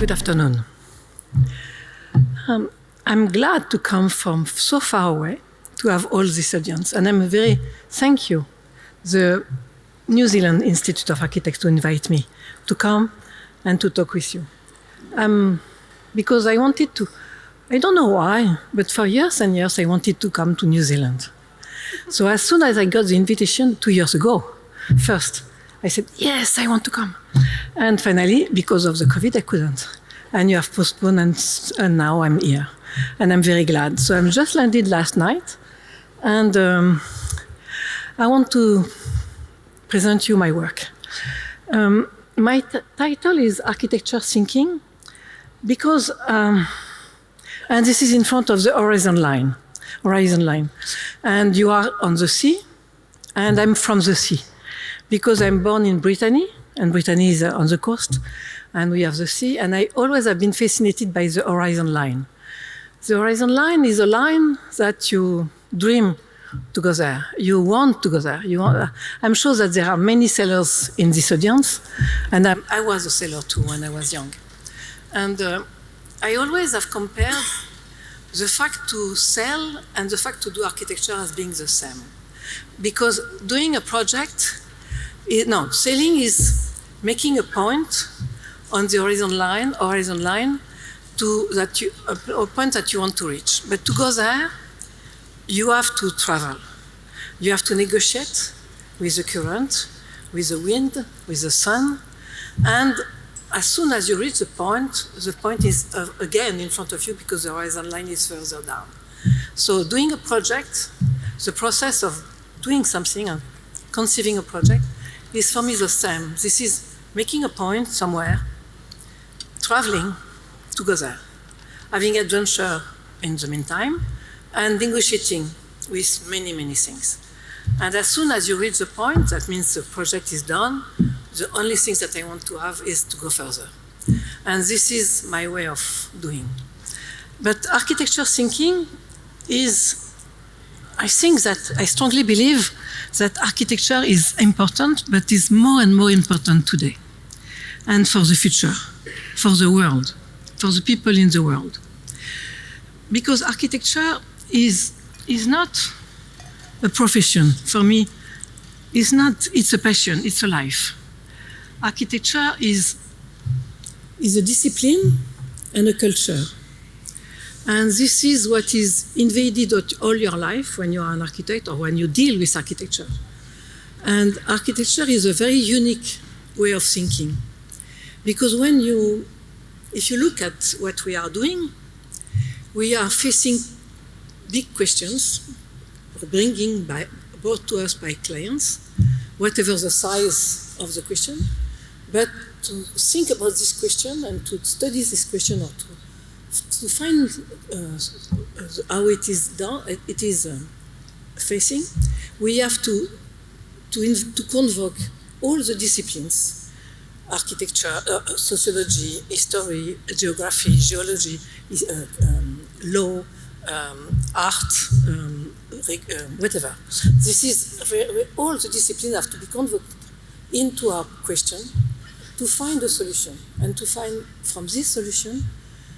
Good afternoon. I'm glad to come from so far away to have all this audience, and I'm very thank you, the New Zealand Institute of Architects, to invite me to come and to talk with you. Because I wanted to, I don't know why, but for years and years I wanted to come to New Zealand. So as soon as I got the invitation 2 years ago, first, I said, yes, I want to come. And finally, because of the COVID, I couldn't. And you have postponed, and now I'm here. And I'm very glad. So I'm just landed last night, and I want to present you my work. My title is Architecture Thinking, because, and this is in front of the horizon line. And you are on the sea, and I'm from the sea. Because I'm born in Brittany, and Brittany is on the coast, and we have the sea, and I always have been fascinated by the horizon line. The horizon line is a line that you dream to go there. You want to go there. I'm sure that there are many sailors in this audience, and I was a sailor too when I was young. And I always have compared the fact to sail and the fact to do architecture as being the same. Because doing a project, sailing is making a point on the horizon line a point that you want to reach. But to go there, you have to travel. You have to negotiate with the current, with the wind, with the sun. And as soon as you reach the point is again in front of you because the horizon line is further down. So doing a project, the process of doing something and conceiving a project is for me the same. This is making a point somewhere, traveling to go there, having adventure in the meantime, and negotiating with many, many things. And as soon as you reach the point, that means the project is done. The only thing that I want to have is to go further. And this is my way of doing. But architecture thinking is, I strongly believe that architecture is important, but is more and more important today. And for the future, for the world, for the people in the world. Because architecture is not a profession. For me, it's a passion, it's a life. Architecture is a discipline and a culture. And this is what is invaded all your life when you are an architect or when you deal with architecture. And architecture is a very unique way of thinking. Because if you look at what we are doing, we are facing big questions brought to us by clients, whatever the size of the question. But to think about this question and to study this question or to find how it is done, it is facing, we have to convoke all the disciplines: architecture, sociology, history, geography, geology, law, art, whatever. This is all the disciplines have to be convoked into our question to find a solution, and to find from this solution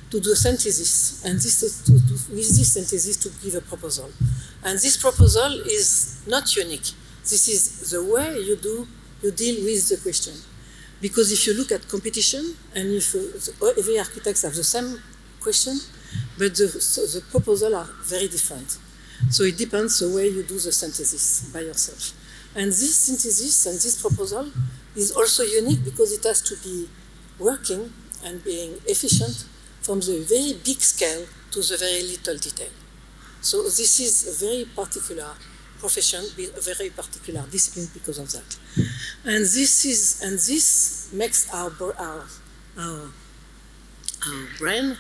to do a synthesis, and with this synthesis to give a proposal. And this proposal is not unique. This is the way you deal with the question. Because if you look at competition, and if every architect have the same question, but the proposals are very different. So it depends the way you do the synthesis by yourself. And this synthesis and this proposal is also unique because it has to be working and being efficient from the very big scale to the very little detail. So this is a very particular profession, a very particular discipline because of that. And this makes our brain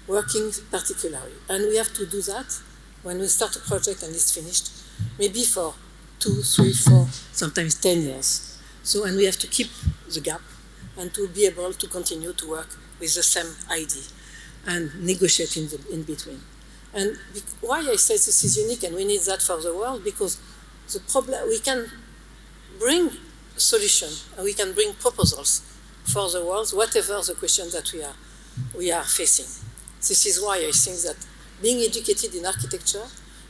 working particularly. And we have to do that when we start a project and it's finished, maybe for 2, 3, 4, sometimes 10 years. So, and we have to keep the gap and to be able to continue to work with the same idea and negotiate in between. And why I say this is unique and we need that for the world, because the problem, we can bring solutions, we can bring proposals for the world, whatever the question that we are we are facing. This is why I think that being educated in architecture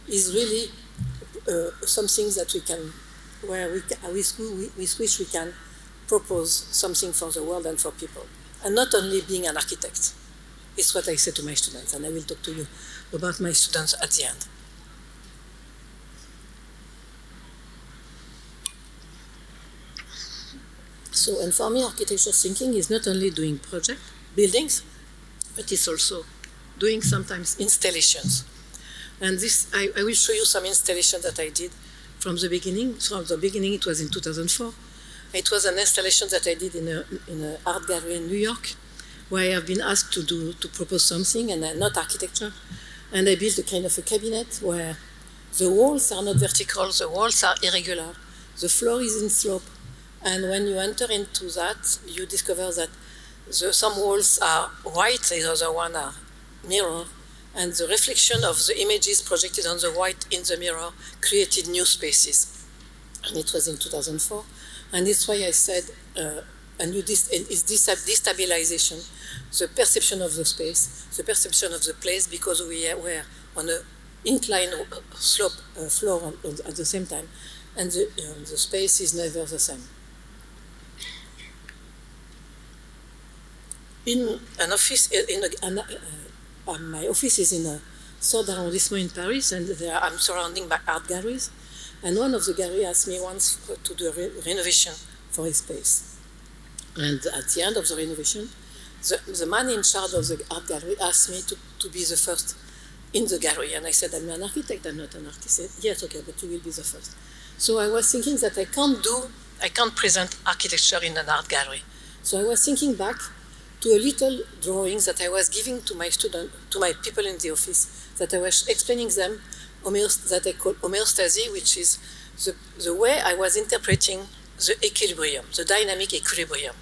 is really something that we can, with which we can propose something for the world and for people, and not only being an architect. It's what I say to my students, and I will talk to you about my students at the end. So, and for me, architecture thinking is not only doing buildings, but it's also doing sometimes installations. And this, I will show you some installations that I did from the beginning. From the beginning, it was in 2004. It was an installation that I did in an art gallery in New York, where I have been asked to propose something, and not architecture. And I built a kind of a cabinet where the walls are not vertical, the walls are irregular, the floor is in slope. And when you enter into that, you discover that some walls are white, the other one are mirror, and the reflection of the images projected on the white in the mirror created new spaces. And it was in 2004. And that's why I said, it's destabilization, the perception of the space, the perception of the place, because we were on an inclined slope floor at the same time, and the space is never the same. In an office, my office is in a third arrondissement in Paris, and I'm surrounded by art galleries. And one of the galleries asked me once to do a renovation for his space. And at the end of the renovation, the man in charge of the art gallery asked me to be the first in the gallery. And I said, I'm an architect, I'm not an artist. He said, yes, okay, but you will be the first. So I was thinking that I can't present architecture in an art gallery. So I was thinking back to a little drawings that I was giving to my people in the office, that I was explaining them that I call homeostasis, which is the way I was interpreting the equilibrium, the dynamic equilibrium.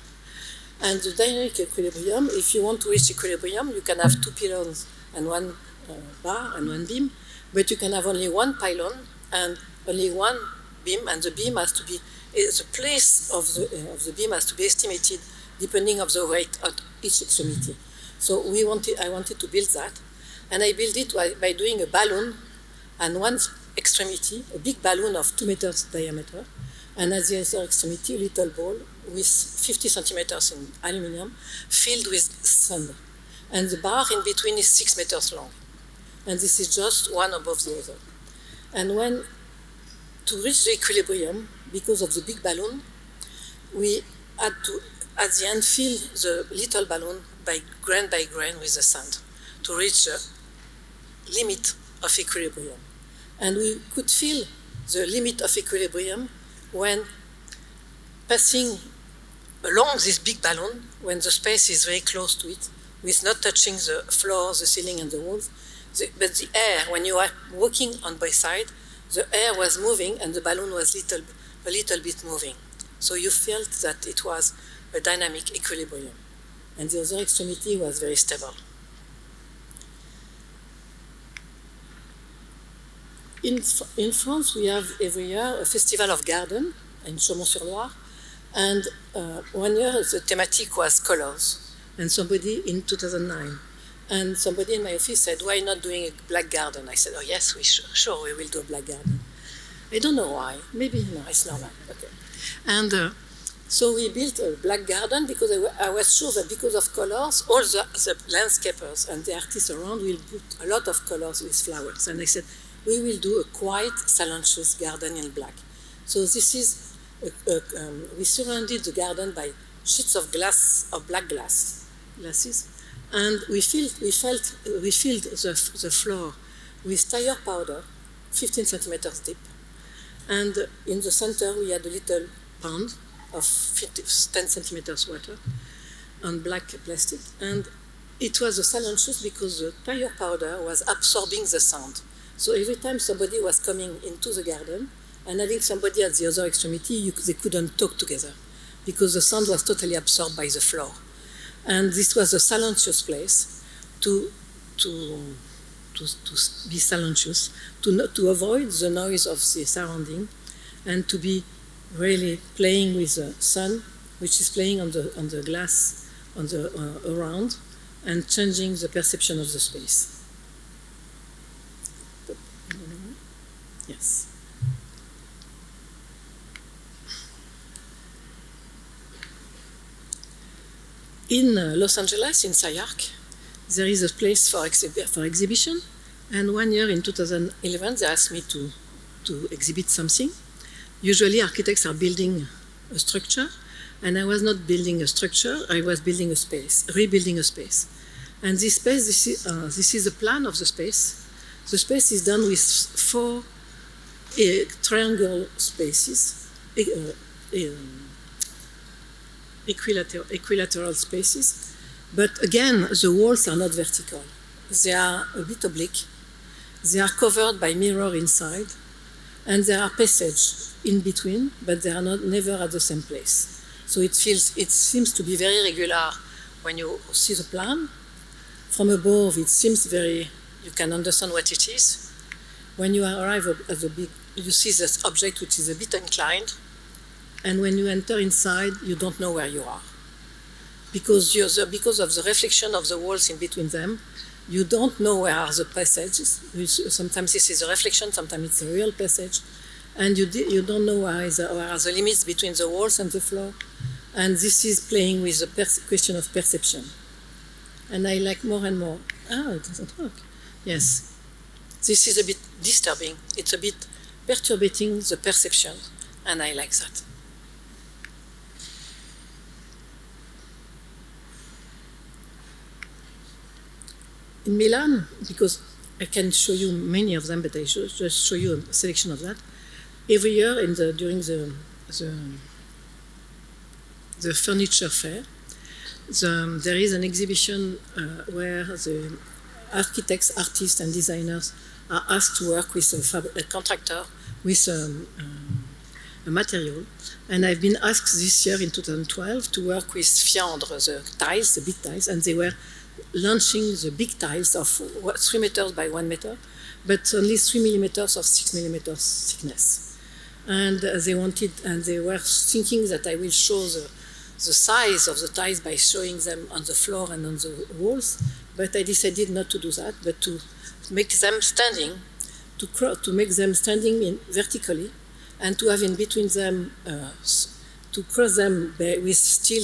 And the dynamic equilibrium, if you want to reach equilibrium, you can have two pylons and one bar and one beam, but you can have only one pylon and only one beam, and the beam has to be, the place of the beam has to be estimated depending on the weight at each extremity. So I wanted to build that, and I built it by doing a balloon, and one extremity, a big balloon of 2 meters diameter, and at the other extremity, a little ball with 50 centimeters in aluminum, filled with sand. And the bar in between is 6 meters long. And this is just one above the other. And to reach the equilibrium, because of the big balloon, we had to, at the end, fill the little balloon by grain with the sand to reach the limit of equilibrium. And we could feel the limit of equilibrium when passing along this big balloon, when the space is very close to it, with not touching the floor, the ceiling, and the walls. But the air, when you are walking on both sides, the air was moving and the balloon was a little bit moving. So you felt that it was a dynamic equilibrium. And the other extremity was very stable. In France, we have every year a festival of garden in Chaumont-sur-Loire, and 1 year the thematic was colors. And somebody in 2009, and somebody in my office said, why not doing a black garden? I said, oh yes, sure, we will do a black garden. I don't know why, maybe, no, it's normal, okay. And so we built a black garden because I was sure that because of colors, all the landscapers and the artists around will put a lot of colors with flowers. And I said, we will do a quiet, silencious garden in black. So this is, we surrounded the garden by sheets of glass, of black glasses, and we filled the floor with tire powder, 15 centimeters deep. And in the center, we had a little pond of 10 centimeters water on black plastic. And it was a silencious because the tire powder was absorbing the sound. So every time somebody was coming into the garden and having somebody at the other extremity, they couldn't talk together because the sound was totally absorbed by the floor. And this was a silencious place to be silencious, to avoid the noise of the surrounding, and to be really playing with the sun, which is playing on the glass around, and changing the perception of the space. Yes. In Los Angeles, in SciArc, there is a place for exhibition, and 1 year in 2011 they asked me to exhibit something. Usually architects are building a structure, and I was not building a structure, I was building a space, rebuilding a space. And this space, this is a plan of the space. The space is done with 4 triangle spaces, equilateral spaces, but again, the walls are not vertical. They are a bit oblique. They are covered by mirror inside, and there are passages in between, but they are never at the same place. So it seems to be very regular when you see the plan. From above, it seems you can understand what it is. When you arrive at the big, you see this object which is a bit inclined, and when you enter inside, you don't know where you are. Because of the reflection of the walls in between them, you don't know where are the passages. Sometimes this is a reflection, sometimes it's a real passage, and you don't know where are the limits between the walls and the floor. And this is playing with the question of perception. And I like more and more. It doesn't work. Yes. This is a bit disturbing. It's a bit perturbating the perception, and I like that. In Milan, because I can show you many of them, but I should just show you a selection of that. Every year during the furniture fair, there is an exhibition where the architects, artists, and designers are asked to work with a contractor with a material. And I've been asked this year in 2012 to work with Fiandre, the tiles, the big tiles, and they were launching the big tiles of 3 meters by 1 meter, but only 3 millimeters or 6 millimeters thickness. And they were thinking that I will show the size of the tiles by showing them on the floor and on the walls, but I decided not to do that, but to make them standing, to make them standing vertically, and to have in between them, to cross them with steel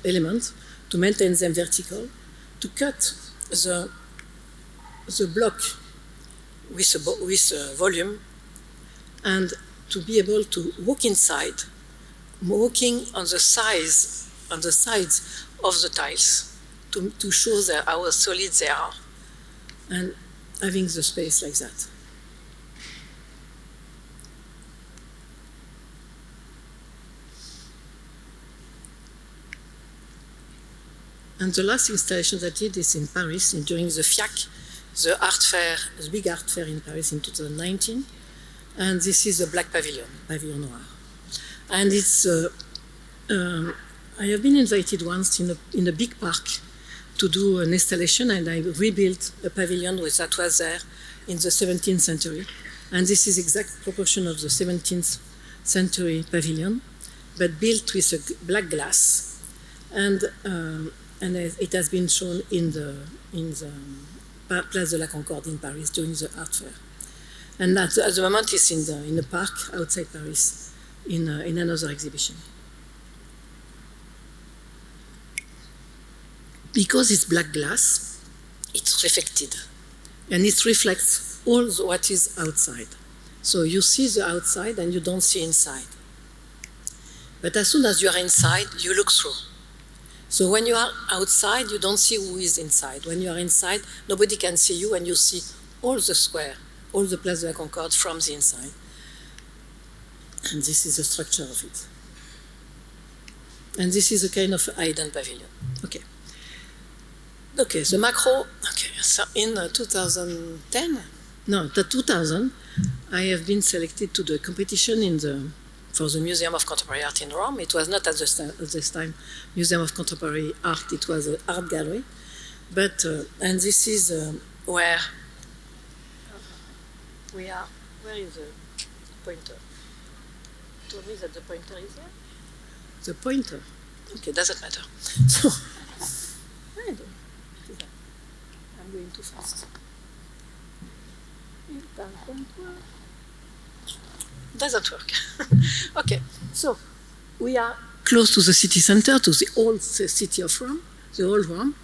elements, to maintain them vertical, to cut the block with volume, and to be able to walk inside, walking on the sides of the tiles, to show how solid they are, and having the space like that. And the last installation that I did is in Paris during the FIAC, the art fair, the big art fair in Paris in 2019. And this is a black pavilion, Pavillon Noir. And it's, I have been invited once in a big park to do an installation, and I rebuilt a pavilion that was there in the 17th century. And this is exact proportion of the 17th century pavilion, but built with a black glass. And it has been shown in the Place de la Concorde in Paris during the art fair. And at the moment it's in the park outside Paris in another exhibition. Because it's black glass, it's reflected. And it reflects all what is outside. So you see the outside and you don't see inside. But as soon as you are inside, you look through. So when you are outside, you don't see who is inside. When you are inside, nobody can see you, and you see all the square, all the Place de la Concorde from the inside. And this is the structure of it. And this is a kind of hidden pavilion. Okay. Okay, the macro, okay, so in 2010, no, 2000, I have been selected to the competition for the Museum of Contemporary Art in Rome. It was not at this time Museum of Contemporary Art, it was an art gallery. But, and this is where we are. Where is the pointer? You told me that the pointer is there? The pointer? Okay, doesn't matter. So, I'm going too fast. It doesn't work. Doesn't work. Okay, so we are close to the city center, to the old city of Rome, the old Rome.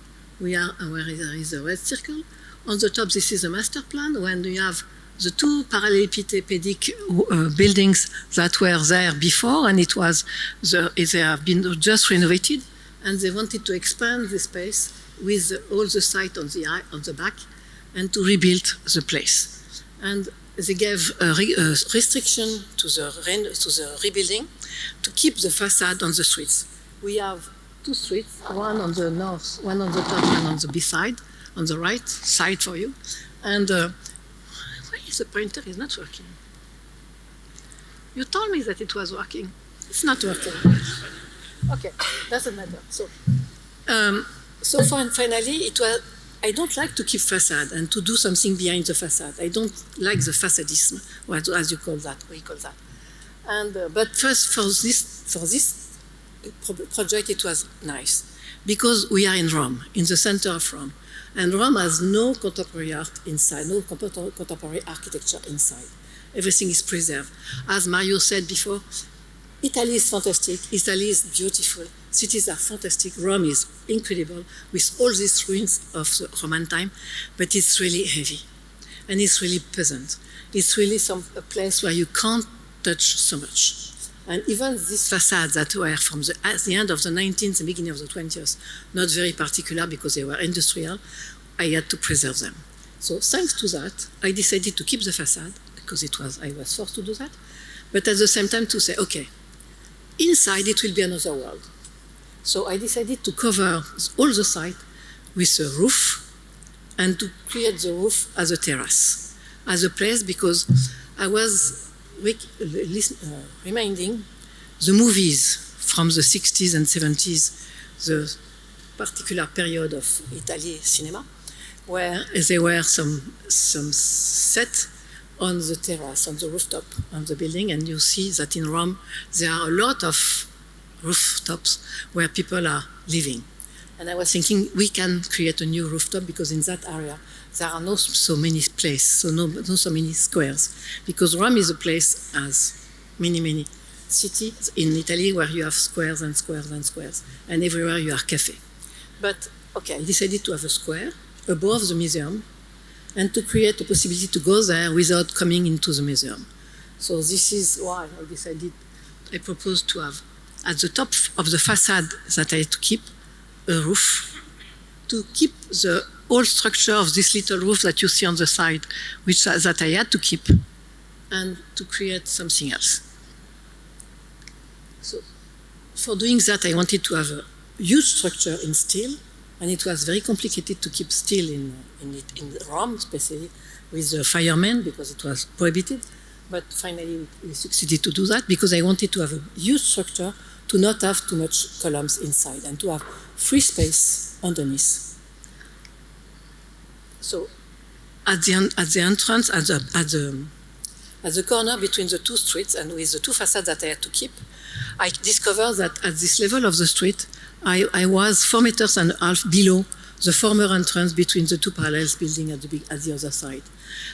We are where there is a red circle. On the top, this is a master plan when you have the two parallelepipedic buildings that were there before, and they have been just renovated, and they wanted to expand the space with all the site on the back, and to rebuild the place. And they gave a restriction to the rebuilding to keep the facade on the streets. We have two streets, one on the north, one on the top, one on the B side, on the right side for you. And why is the pointer is not working? You told me that it was working. It's not working. Okay, doesn't matter. So finally, it was. I don't like to keep facade and to do something behind the facade. I don't like the facadism, as you call that, we call that. And but first, for this project, it was nice because we are in Rome, in the center of Rome, and Rome has no contemporary art inside, no contemporary architecture inside. Everything is preserved. As Mario said before, Italy is fantastic. Italy is beautiful. Cities are fantastic. Rome is incredible with all these ruins of the Roman time, but it's really heavy and it's really pleasant. It's really a place where you can't touch so much. And even these facades that were from at the end of the 19th and beginning of the 20th, not very particular because they were industrial, I had to preserve them. So thanks to that, I decided to keep the facade because I was forced to do that, but at the same time to say, okay, inside it will be another world. So I decided to cover all the site with a roof and to create the roof as a terrace, as a place, because I was reminding the movies from the 60s and 70s, the particular period of Italy cinema, where there were some set on the terrace, on the rooftop, on the building, and you see that in Rome there are a lot of rooftops where people are living. And I was thinking we can create a new rooftop because in that area there are not so many places, not so many squares, because Rome is a place as many cities in Italy where you have squares and squares and squares, and everywhere you have cafe. But okay, I decided to have a square above the museum and to create a possibility to go there without coming into the museum. So this is why I proposed to have at the top of the facade that I had to keep a roof, to keep the whole structure of this little roof that you see on the side, that I had to keep, and to create something else. So for doing that, I wanted to have a huge structure in steel, and it was very complicated to keep steel in Rome, especially with the firemen, because it was prohibited. But finally, we succeeded to do that because I wanted to have a huge structure to not have too much columns inside and to have free space underneath. So at the entrance, at the corner between the two streets and with the two facades that I had to keep, I discovered that at this level of the street, I was 4.5 meters below the former entrance between the two parallel buildings at the other side.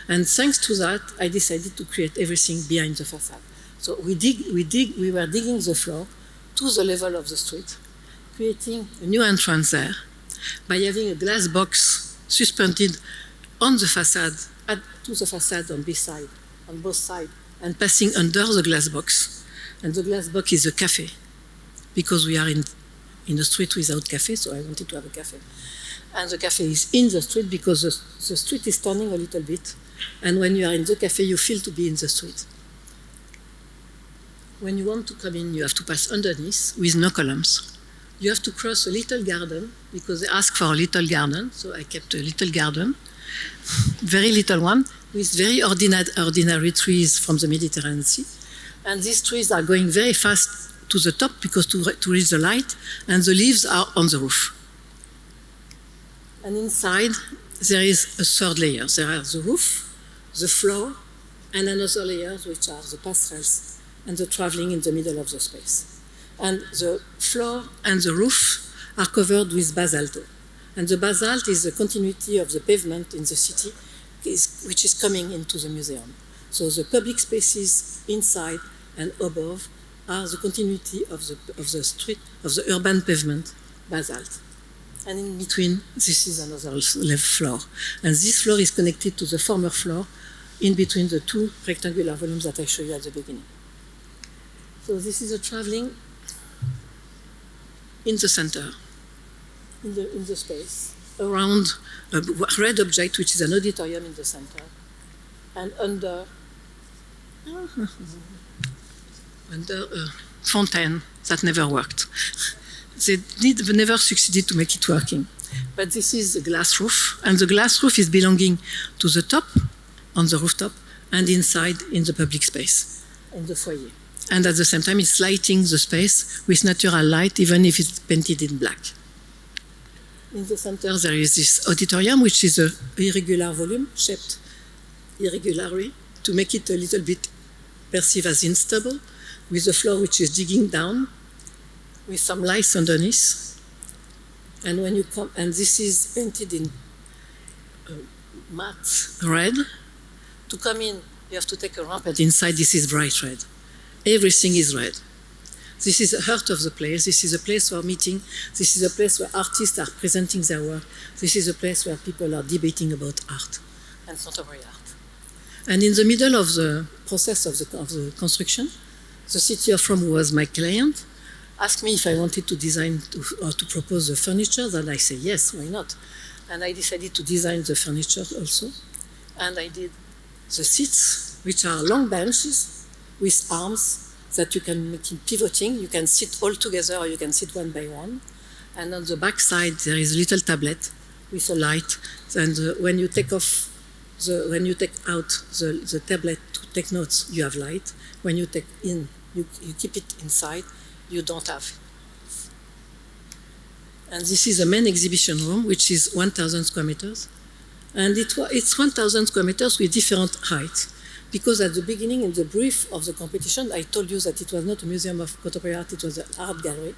And thanks to that, I decided to create everything behind the facade. So we were digging the floor to the level of the street, creating a new entrance there by having a glass box suspended on the facade, to the facade on both sides, and passing under the glass box. And the glass box is a cafe, because we are in a street without cafe, so I wanted to have a cafe. And the cafe is in the street because the street is turning a little bit, and when you are in the cafe, you feel to be in the street. When you want to come in, you have to pass underneath with no columns. You have to cross a little garden because they ask for a little garden, so I kept a little garden, very little one, with very ordinary trees from the Mediterranean Sea. And these trees are going very fast to the top because to reach the light, and the leaves are on the roof. And inside, there is a third layer. There are the roof, the floor, and another layer, which are the passerelles and the traveling in the middle of the space. And the floor and the roof are covered with basalto. And the basalt is the continuity of the pavement in the city, which is coming into the museum. So the public spaces inside and above are the continuity of the street, of the urban pavement, basalt. And in between, this is another floor. And this floor is connected to the former floor in between the two rectangular volumes that I showed you at the beginning. So this is a traveling in the center, in the space, around a red object, which is an auditorium in the center, and under a fountain that never worked. They never succeeded to make it working. But this is the glass roof, and the glass roof is belonging to the top, on the rooftop, and inside in the public space, in the foyer. And at the same time, it's lighting the space with natural light, even if it's painted in black. In the center, there is this auditorium, which is an irregular volume, shaped irregularly, to make it a little bit perceived as unstable, with the floor which is digging down, with some lights underneath. And when you come, and this is painted in matte red. To come in, you have to take a ramp, and inside this is bright red. Everything is red. This is the heart of the place. This is a place for meeting. This is a place where artists are presenting their work. This is a place where people are debating about art and contemporary art. And in the middle of the process of the construction, the city of Rome, who was my client, asked me if I wanted to design or to propose the furniture. Then I said, yes, why not? And I decided to design the furniture also. And I did the seats, which are long benches with arms that you can make in pivoting. You can sit all together or you can sit one by one. And on the back side, there is a little tablet with a light. And when you take out the tablet to take notes, you have light. When you take in, you keep it inside, you don't have. And this is the main exhibition room, which is 1,000 square meters. And it's 1,000 square meters with different heights. Because at the beginning, in the brief of the competition, I told you that it was not a museum of contemporary art, it was an art gallery.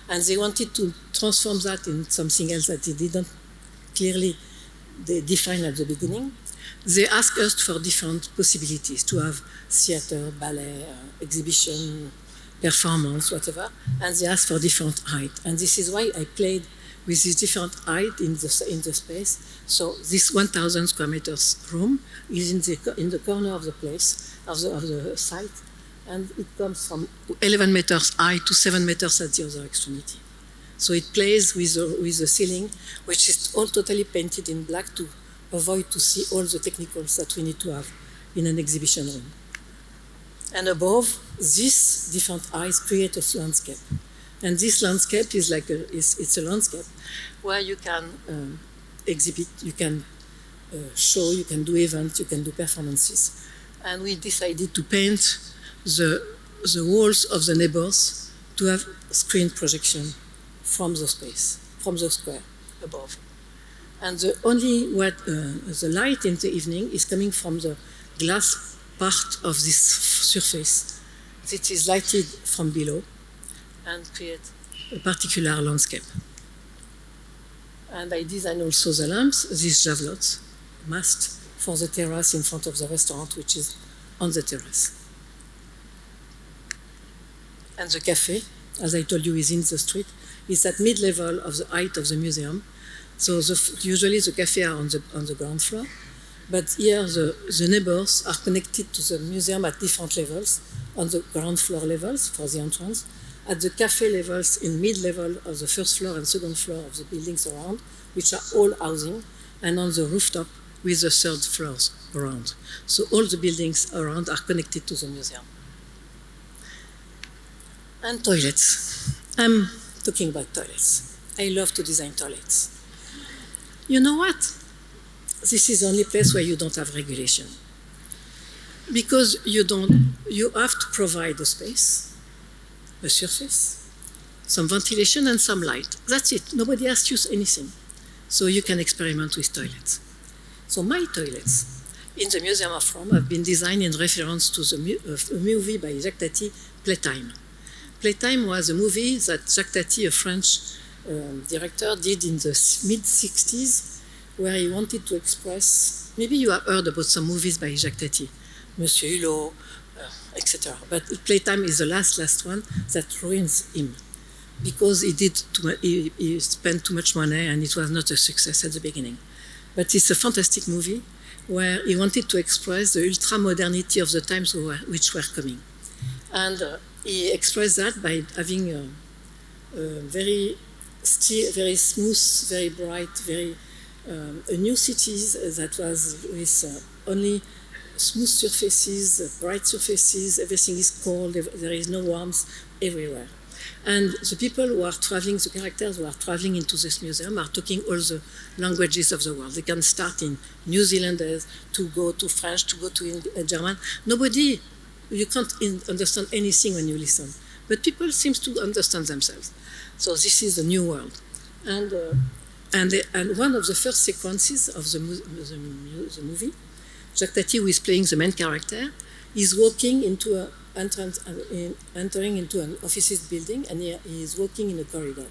And they wanted to transform that in something else that they didn't clearly define at the beginning. They asked us for different possibilities, to have theater, ballet, exhibition, performance, whatever. And they asked for different height. And this is why I played with this different height in the space. So this 1,000 square meters room is in the corner of the place, of the site, and it comes from 11 meters high to 7 meters at the other extremity. So it plays with the ceiling, which is all totally painted in black to avoid to see all the technicals that we need to have in an exhibition room. And above, these different heights create a landscape. And this landscape is it's a landscape where you can exhibit, you can show, you can do events, you can do performances. And we decided to paint the walls of the neighbors to have screen projection from the space, from the square above. And the light in the evening is coming from the glass part of this surface. It is lighted from below and create a particular landscape. And I designed also the lamps, these javelots, mast for the terrace in front of the restaurant, which is on the terrace. And the cafe, as I told you, is in the street. It's at mid-level of the height of the museum. So usually the cafe are on the ground floor, but here the neighbors are connected to the museum at different levels, on the ground floor levels for the entrance, at the cafe levels in mid-level of the first floor and second floor of the buildings around, which are all housing, and on the rooftop with the third floors around. So all the buildings around are connected to the museum. And toilets. I'm talking about toilets. I love to design toilets. You know what? This is the only place where you don't have regulation. Because you have to provide a space, a surface, some ventilation and some light. That's it. Nobody asks you anything. So you can experiment with toilets. So my toilets in the Museum of Rome have been designed in reference to a movie by Jacques Tati, Playtime. Playtime was a movie that Jacques Tati, a French director did in the mid-60s, where he wanted to express, maybe you have heard about some movies by Jacques Tati, Monsieur Hulot, etc. But Playtime is the last one that ruins him, because he spent too much money and it was not a success at the beginning. But it's a fantastic movie where he wanted to express the ultra-modernity of the times which were coming. And he expressed that by having a very smooth, very bright, a new cities that was with only smooth surfaces, bright surfaces, everything is cold, there is no warmth everywhere. And the people who are traveling, the characters who are traveling into this museum are talking all the languages of the world. They can start in New Zealandese, to go to French, to go to German. You can't understand anything when you listen. But people seem to understand themselves. So this is a new world. And one of the first sequences of the movie, Jacques Tati, who is playing the main character, is walking into entering into an offices building, and he is walking in a corridor.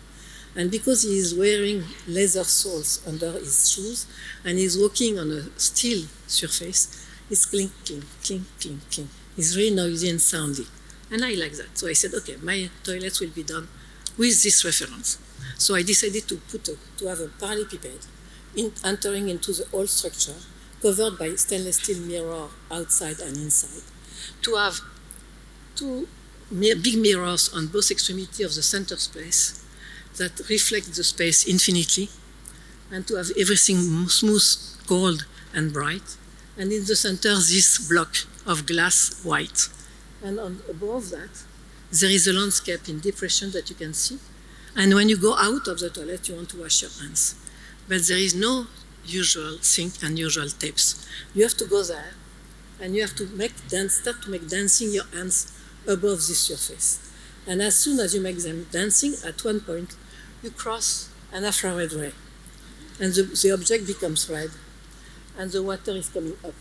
And because he is wearing leather soles under his shoes, and he's walking on a steel surface, it's clink, clink, clink, clink, clink. It's very noisy and soundy. And I like that. So I said, okay, my toilets will be done with this reference. So I decided to have a parallelepiped entering into the whole structure, covered by stainless steel mirror outside and inside, to have two big mirrors on both extremities of the center space that reflect the space infinitely, and to have everything smooth, cold, and bright. And in the center, this block of glass white. And above that, there is a landscape in depression that you can see. And when you go out of the toilet, you want to wash your hands. But there is no usual sink and usual taps. You have to go there, and you have to start to make dancing your hands above this surface. And as soon as you make them dancing, at one point, you cross an infrared ray. And the object becomes red, and the water is coming up.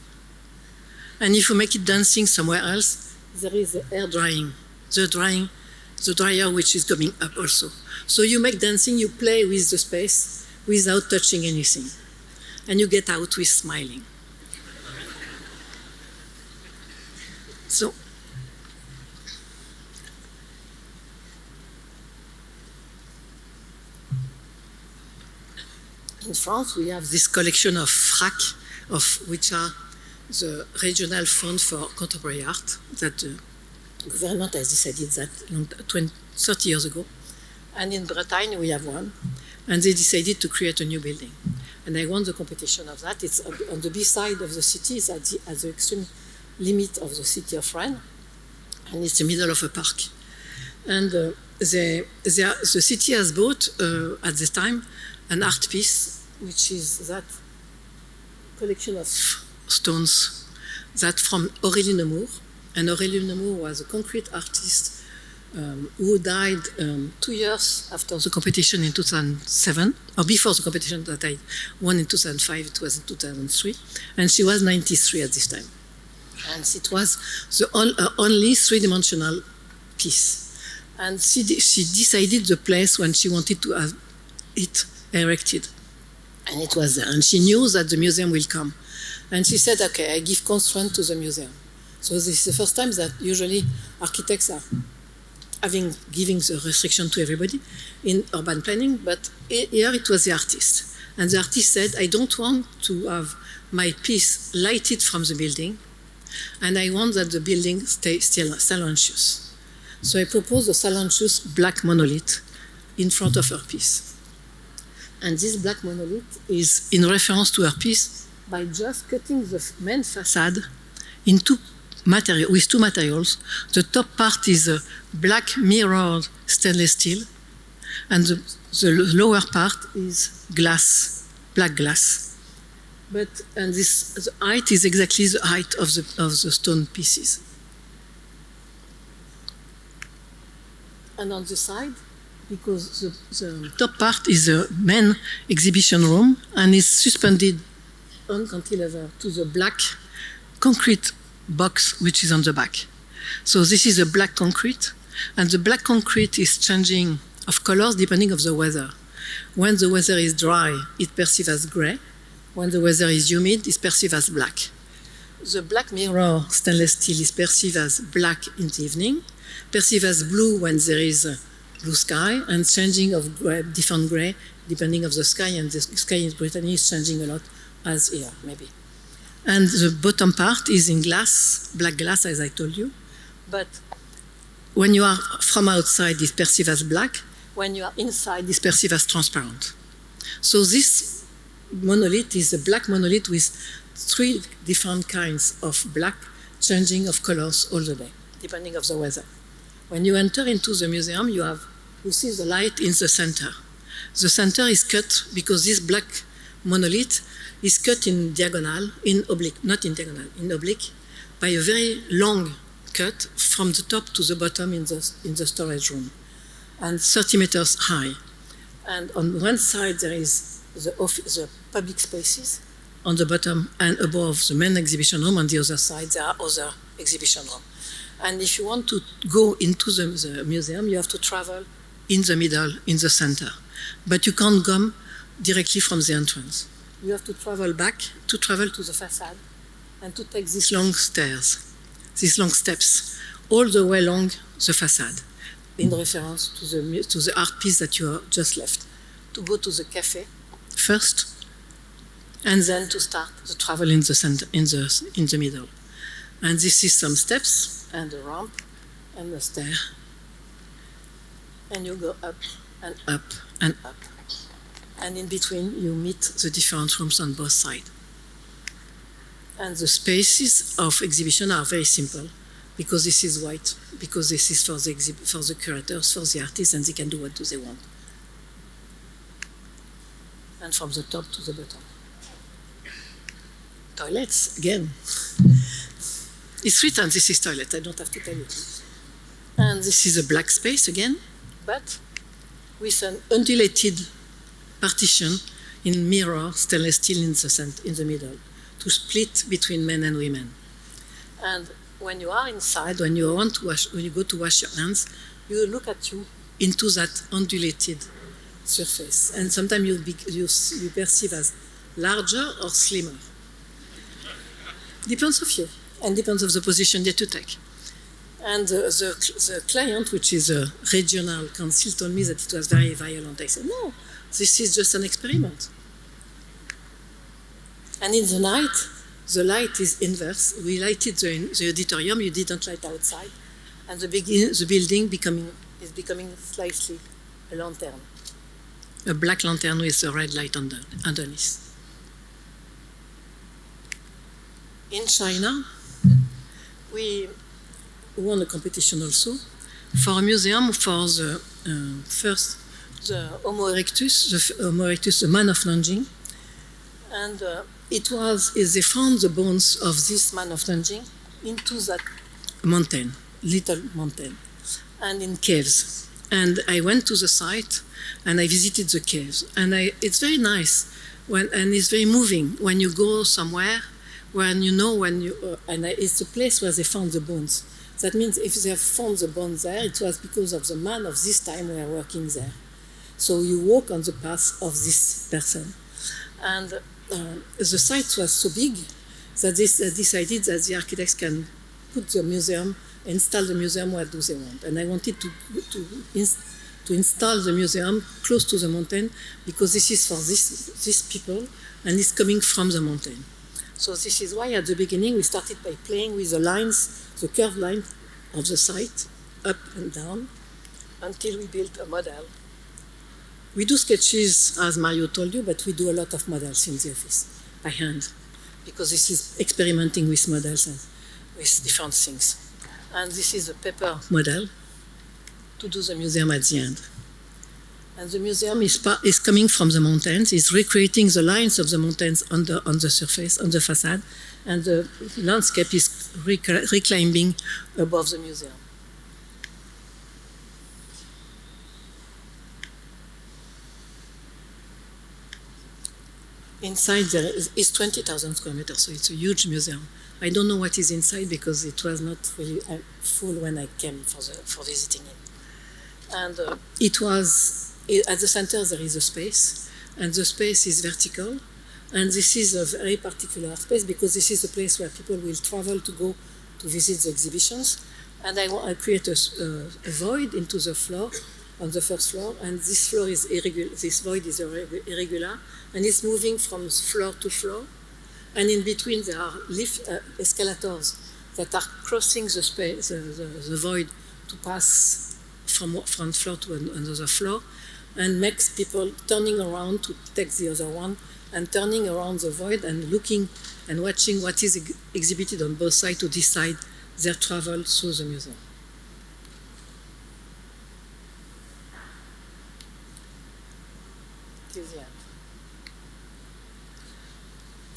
And if you make it dancing somewhere else, there is the air drying, the dryer which is coming up also. So you make dancing, you play with the space without touching anything. And you get out with smiling. So, in France, we have this collection of FRAC, which are the regional fund for contemporary art, that the government has decided that 30 years ago. And in Bretagne, we have one. And they decided to create a new building. And I won the competition of that. It's on the B-side of the city, it's at the extreme limit of the city of Rennes, and it's the middle of a park. And the city has bought, at the time, an art piece, which is that collection of stones that from Aurélie Nemours. And Aurélie Nemours was a concrete artist who died 2 years after the competition in 2007, or before the competition that I won in 2005, it was in 2003, and she was 93 at this time. And it was the only three-dimensional piece. And she decided the place when she wanted to have it erected. And it was there. And she knew that the museum will come. And she said, okay, I give constraint to the museum. So this is the first time that usually architects are giving the restriction to everybody in urban planning, but here it was the artist. And the artist said, I don't want to have my piece lighted from the building, and I want that the building stay still silencious. So I proposed a silencious black monolith in front of her piece. And this black monolith is in reference to her piece by just cutting the main facade in with two materials. The top part is a black mirrored stainless steel, and the lower part is glass, black glass. And the height is exactly the height of the stone pieces. And on the side, because the top part is the main exhibition room, and is suspended on cantilever to the black concrete box which is on the back. So this is a black concrete, and the black concrete is changing of colors depending on the weather. When the weather is dry, it's perceived as gray. When the weather is humid, it's perceived as black. The black mirror stainless steel is perceived as black in the evening, perceived as blue when there is a blue sky, and changing of gray, different gray depending on the sky, and the sky in Brittany is changing a lot as here, maybe. And the bottom part is in glass, black glass, as I told you. But when you are from outside, it's perceived as black. When you are inside, it's perceived as transparent. So this monolith is a black monolith with 3 different kinds of black, changing of colors all the day, depending on the weather. When you enter into the museum, you see the light in the center. The center is cut because this black monolith is cut in diagonal, in oblique, not in diagonal, in oblique, by a very long cut from the top to the bottom in the storage room, and 30 meters high. And on one side there is the public spaces, on the bottom and above the main exhibition room. On the other side there are other exhibition rooms. And if you want to go into the museum, you have to travel in the middle, in the center. But you can't come directly from the entrance. You have to travel back to travel to the facade and to take these long stairs, these long steps, all the way along the facade, in reference to the art piece that you have just left. To go to the cafe first, and then to start the travel in the center, in the middle. And this is some steps and a ramp and a stair. And you go up and up and up. And in between, you meet the different rooms on both sides. And the spaces of exhibition are very simple, because this is white, because this is for the curators, for the artists, and they can do what they want. And from the top to the bottom. Toilets, again. It's written, this is toilet, I don't have to tell you. And this is a black space again, but with an undulated partition in mirror stainless steel in the middle, to split between men and women. And when you are inside, when you go to wash your hands, you look at you into that undulated surface. And sometimes you perceive as larger or slimmer. Depends of you, and depends of the position that you take. And the client, which is a regional council, told me that it was very violent. I said, no, this is just an experiment. And in the night, the light is inverse. We lighted the auditorium, you didn't light outside, and the building is becoming slightly a lantern. A black lantern with a red light underneath. In China, we won a competition also for a museum for the Homo erectus, the man of lunging. And they found the bones of this man of lunging into that mountain, little mountain, and in caves. And I went to the site and I visited the caves. And it's very nice, and it's very moving when you go somewhere and it's a place where they found the bones. That means if they have found the bones there, it was because of the man of this time who were working there. So you walk on the path of this person. And the site was so big that they decided that the architects can put the museum, install the museum where do they want. And I wanted to install the museum close to the mountain, because this is for these people, and it's coming from the mountain. So this is why at the beginning we started by playing with the lines, the curved line of the site, up and down, until we built a model. We do sketches, as Mario told you, but we do a lot of models in the office, by hand, because this is experimenting with models and with different things. And this is a paper model to do the museum at the end. And the museum is coming from the mountains, is recreating the lines of the mountains on the surface, on the facade, and the landscape is reclimbing above the museum. Inside there is 20,000 square meters, so it's a huge museum. I don't know what is inside because it was not really full when I came for visiting it. And it was at the center there is a space, and the space is vertical. And this is a very particular space because this is a place where people will travel to go to visit the exhibitions. And I create a void into the floor, on the first floor, and this floor is irregular. This void is irregular, and it's moving from floor to floor. And in between there are escalators that are crossing the space, the void, to pass from one floor to another floor, and makes people turning around to take the other one, and turning around the void and looking and watching what is exhibited on both sides to decide their travel through the museum. Till the end.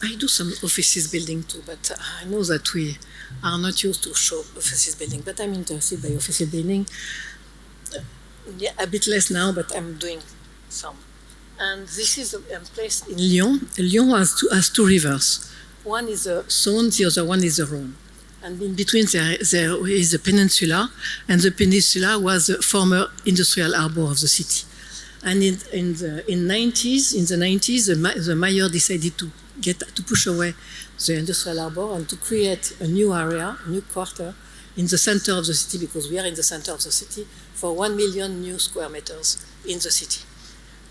I do some offices building too, but I know that we are not used to show offices building, but I'm interested by offices building. Yeah, a bit less now, but I'm doing some. And this is a place in Lyon. Lyon has two rivers. One is the Saône, the other one is the Rhône. And in between there is a peninsula, and the peninsula was the former industrial harbor of the city. And in the 90s, the mayor decided to push away the industrial harbor and to create a new area, a new quarter in the center of the city, because we are in the center of the city, for 1 million new square meters in the city.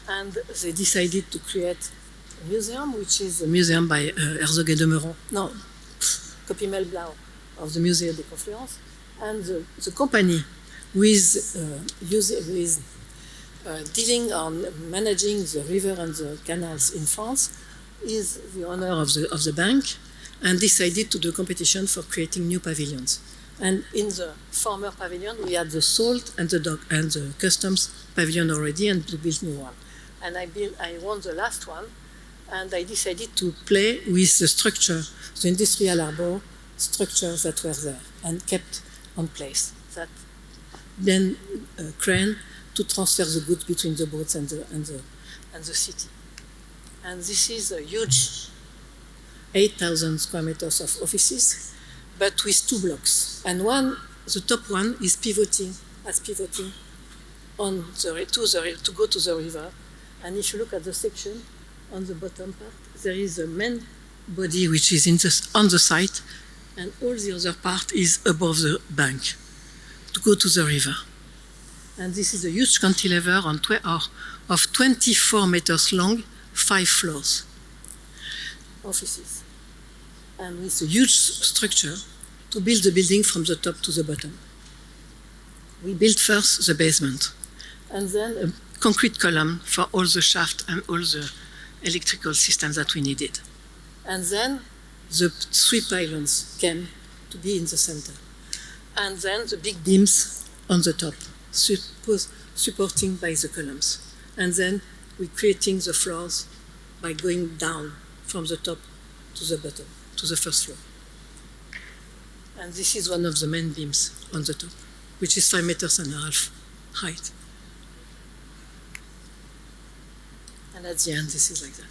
And they decided to create a museum, which is a museum by Herzog et de Meuron, Copy-Mel Blau of the Musée des Confluences. And the company with dealing on managing the river and the canals in France is the owner of the bank, and decided to do a competition for creating new pavilions. And in the former pavilion, we had the salt and the dock and the customs pavilion already, and to build new one. And I won the last one, and I decided to play with the structure, the industrial harbor structures that were there and kept on place. That then crane to transfer the goods between the boats and the city. And this is a huge 8,000 square meters of offices, but with two blocks. And the top one is pivoting on to go to the river. And if you look at the section on the bottom part, there is a main body which is on the site, and all the other part is above the bank to go to the river. And this is a huge cantilever of 24 meters long, 5 floors, offices. And with a huge structure to build the building from the top to the bottom. We built first the basement, and then a concrete column for all the shaft and all the electrical systems that we needed. And then the 3 pylons came to be in the center. And then the big beams on the top, supporting by the columns. And then we're creating the floors by going down from the top to the bottom, to the first floor. And this is one of the main beams on the top, which is 5.5 meters height. And at the end, this is like that.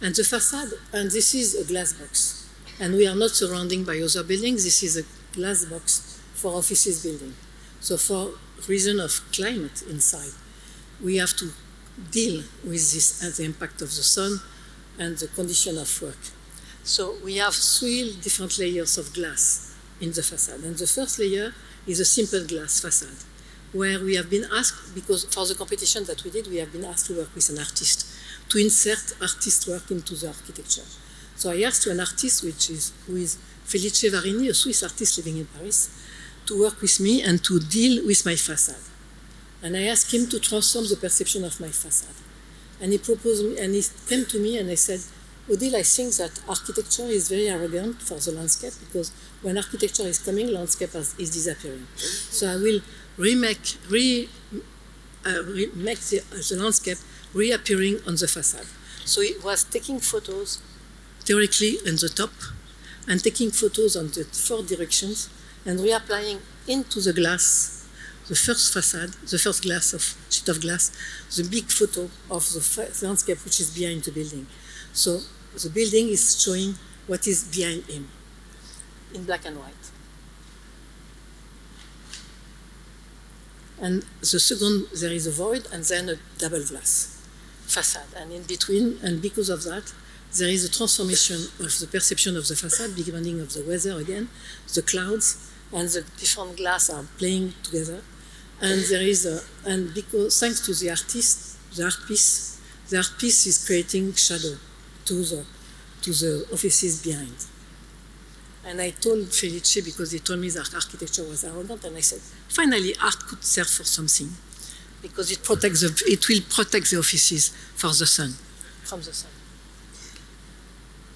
And the facade, and this is a glass box. And we are not surrounding by other buildings. This is a glass box for offices building. So for reason of climate inside, we have to deal with this and the impact of the sun and the condition of work. So we have 3 different layers of glass in the facade. And the first layer is a simple glass facade, where we have been asked, because for the competition that we did, we have been asked to work with an artist, to insert artist work into the architecture. So I asked an artist, who is Felice Varini, a Swiss artist living in Paris, to work with me and to deal with my facade. And I asked him to transform the perception of my facade. And he proposed me, and he came to me and I said, Odile, I think that architecture is very arrogant for the landscape, because when architecture is coming, landscape is disappearing. So I will make the landscape reappearing on the facade. So he was taking photos theoretically in the top and taking photos on the 4 directions and reapplying into the glass, the first facade, the first sheet of glass, the big photo of the landscape which is behind the building. So the building is showing what is behind him in black and white. And the second, there is a void, and then a double glass facade. And in between, and because of that, there is a transformation of the perception of the facade, depending of the weather again, the clouds, and the different glass are playing together. And there is and because thanks to the artist, the art piece is creating shadow to the offices behind. And I told Felice, because he told me that architecture was arrogant, and I said, finally, art could serve for something, because it will protect the offices from the sun.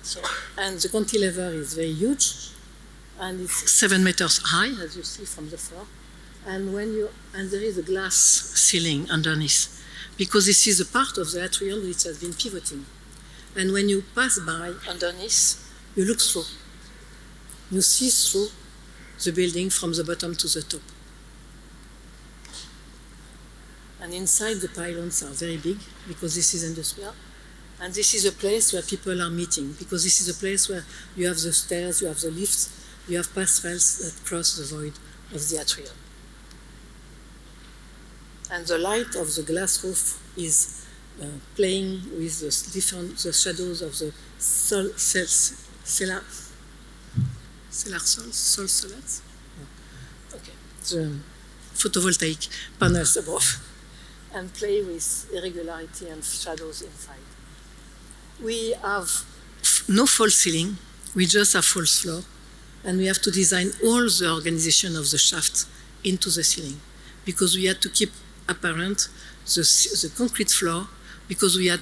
So, and the cantilever is very huge, and it's 7 meters high, as you see from the floor. And there is a glass ceiling underneath, because this is a part of the atrium which has been pivoting. And when you pass by underneath, you look through. You see through the building from the bottom to the top. And inside, the pylons are very big, because this is industrial. And this is a place where people are meeting, because this is a place where you have the stairs, you have the lifts, you have passerelles that cross the void of the atrium. And the light of the glass roof is playing with the shadows of the solars? Okay. The photovoltaic panels above, and play with irregularity and shadows inside. We have no false ceiling, we just have false floor, and we have to design all the organization of the shaft into the ceiling, because we had to keep apparent the concrete floor, because we had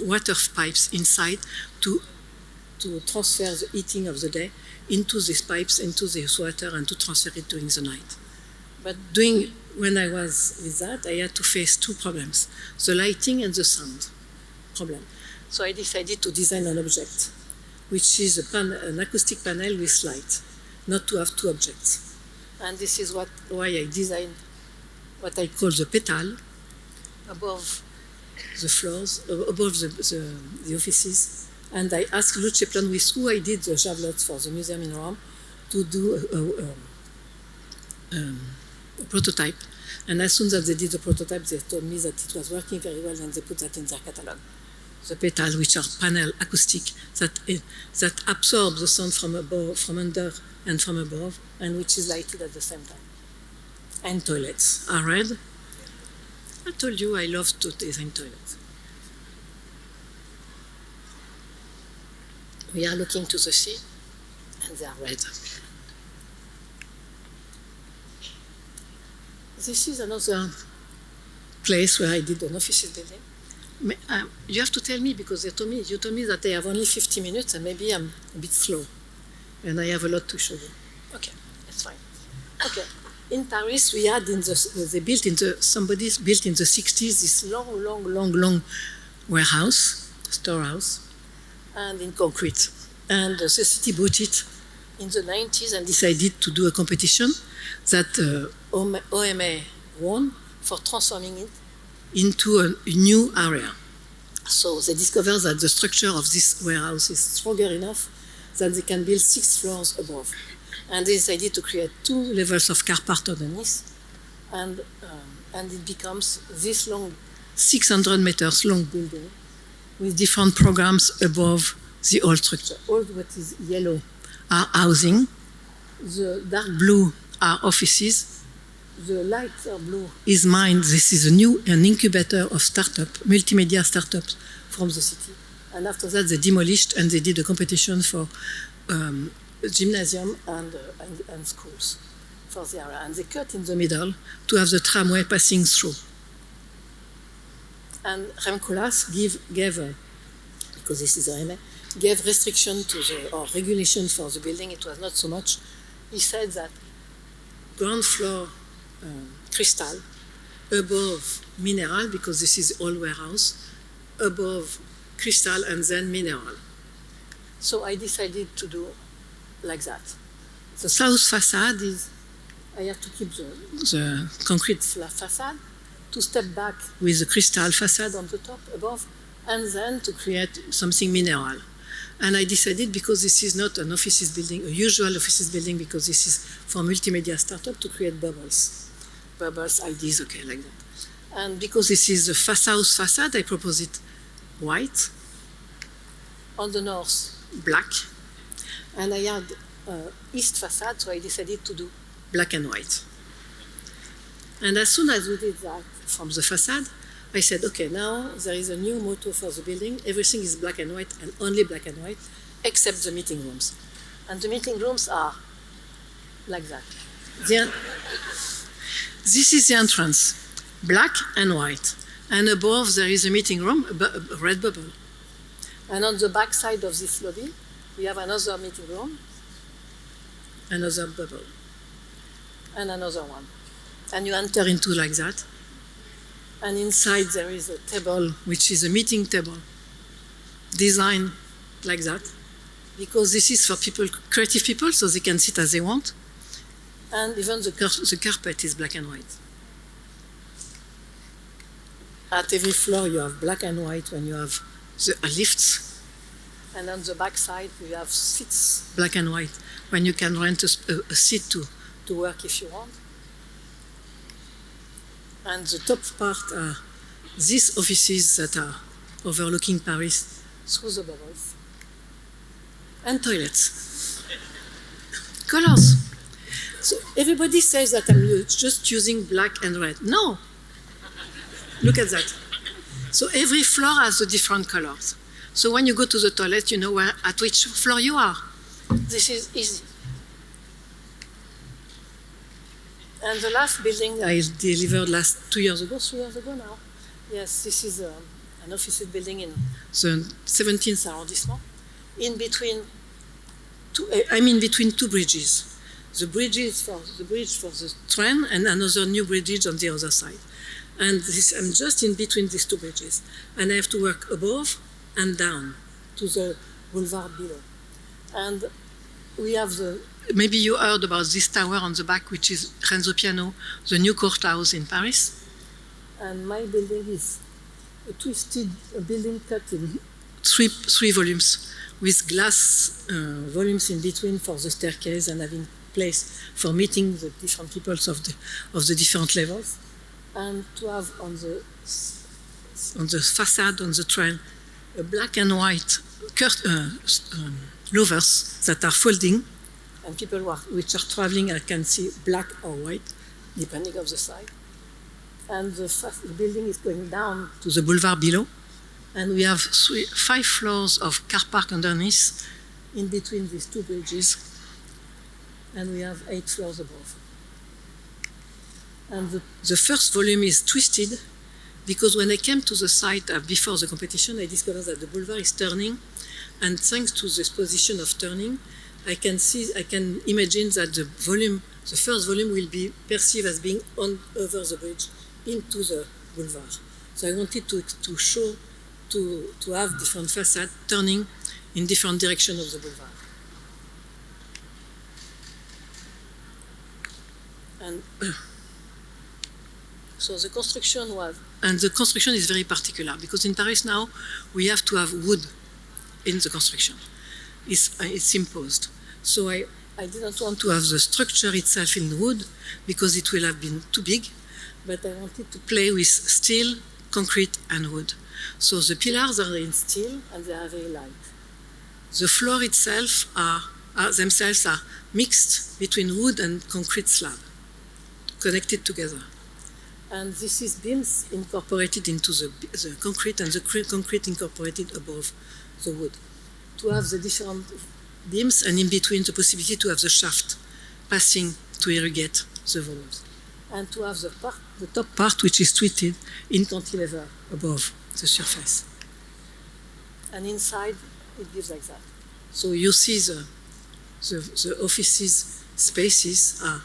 water pipes inside to transfer the heating of the day into these pipes, into this water, and to transfer it during the night. But when I was with that, I had to face two problems, the lighting and the sound problem. So I decided to design an object, which is an acoustic panel with light, not to have two objects. And this is why I designed what I call the petal above the floors, above the offices. And I asked Luce Plan, with who I did the javelots for the museum in Rome, to do a prototype. And as soon as they did the prototype, they told me that it was working very well, and they put that in their catalog. The petals, which are panel acoustic, that absorb the sound from above, from under and from above, and which is lighted at the same time. And toilets are red. I told you I love to design toilets. We are looking to the sea, and they are red. This is another place where I did an offices building. You have to tell me, because you told me that I have only 50 minutes, and maybe I'm a bit slow, and I have a lot to show you. Okay, that's fine. Okay, in Paris we had somebody built in the 60s this long warehouse, storehouse, and in concrete. And the city bought it in the 90s and decided to do a competition that OMA won for transforming it into a new area. So they discovered that the structure of this warehouse is stronger enough that they can build 6 floors above. And they decided to create 2 levels of car park underneath, and it becomes this long, 600 meters long building with different programs above the old structure. All what is yellow are housing, the dark blue are offices, the light blue is mine. This is an incubator of multimedia startups from the city. And after that, they demolished and they did a competition for gymnasium and schools for the area. And they cut in the middle to have the tramway passing through. And Remcolas gave because this is OMA, gave restriction or regulation for the building. It was not so much. He said that ground floor crystal, above mineral, because this is all warehouse, above crystal and then mineral. So I decided to do like that. The south facade is, I have to keep the concrete facade, to step back with the crystal facade on the top, above, and then to create something mineral. And I decided, because this is not an offices building, a usual offices building, because this is for multimedia startup, to create bubbles. bubbles, IDs, okay, like that. And because this is the house facade, I propose it white. On the north, black. And I had east facade, so I decided to do black and white. And as soon as we did that from the facade, I said, okay, now there is a new motto for the building. Everything is black and white and only black and white, except the meeting rooms. And the meeting rooms are like that. This is the entrance, black and white. And above there is a meeting room, a red bubble. And on the back side of this lobby, we have another meeting room, another bubble, and another one. And you enter into like that. And inside there is a table, which is a meeting table, designed like that, because this is for people, creative people, so they can sit as they want. And even the carpet is black and white. At every floor you have black and white when you have the lifts. And on the back side we have seats, black and white, when you can rent a seat to work if you want. And the top part are these offices that are overlooking Paris through the bubbles. And toilets. Colors. So everybody says that I'm just using black and red. No. Look at that. So every floor has the different colors. So when you go to the toilet, you know at which floor you are. This is easy. And the last building I delivered 3 years ago now. Yes, this is an office building in the 17th arrondissement, between two bridges. The bridge for the train and another new bridge on the other side. And I'm just in between these two bridges. And I have to work above and down to the boulevard below. And we have maybe you heard about this tower on the back, which is Renzo Piano, the new courthouse in Paris. And my building is a twisted building cut in three volumes, with glass volumes in between for the staircase and having place for meeting the different peoples of the different levels, and to have on the facade on the train a black and white louvers that are folding, and people which are traveling can see black or white depending on the side. And the building is going down to the boulevard below, and we have 5 floors of car park underneath in between these two bridges. And we have 8 floors above. And the first volume is twisted because when I came to the site before the competition, I discovered that the boulevard is turning, and thanks to this position of turning, I can imagine that the first volume will be perceived as being over the bridge into the boulevard. So I wanted to show, to have different facades turning in different directions of the boulevard. And so the construction is very particular, because in Paris now we have to have wood in the construction. It's imposed. So I didn't want to have the structure itself in wood because it will have been too big, but I wanted to play with steel, concrete and wood. So the pillars are in steel and they are very light. The floor itself themselves are mixed between wood and concrete slab, connected together. And this is beams incorporated into the concrete, and the concrete incorporated above the wood. To have the different beams, and in between the possibility to have the shaft passing to irrigate the volumes. And to have the top part which is treated in cantilever above the surface. And inside it gives like that. So you see the offices spaces are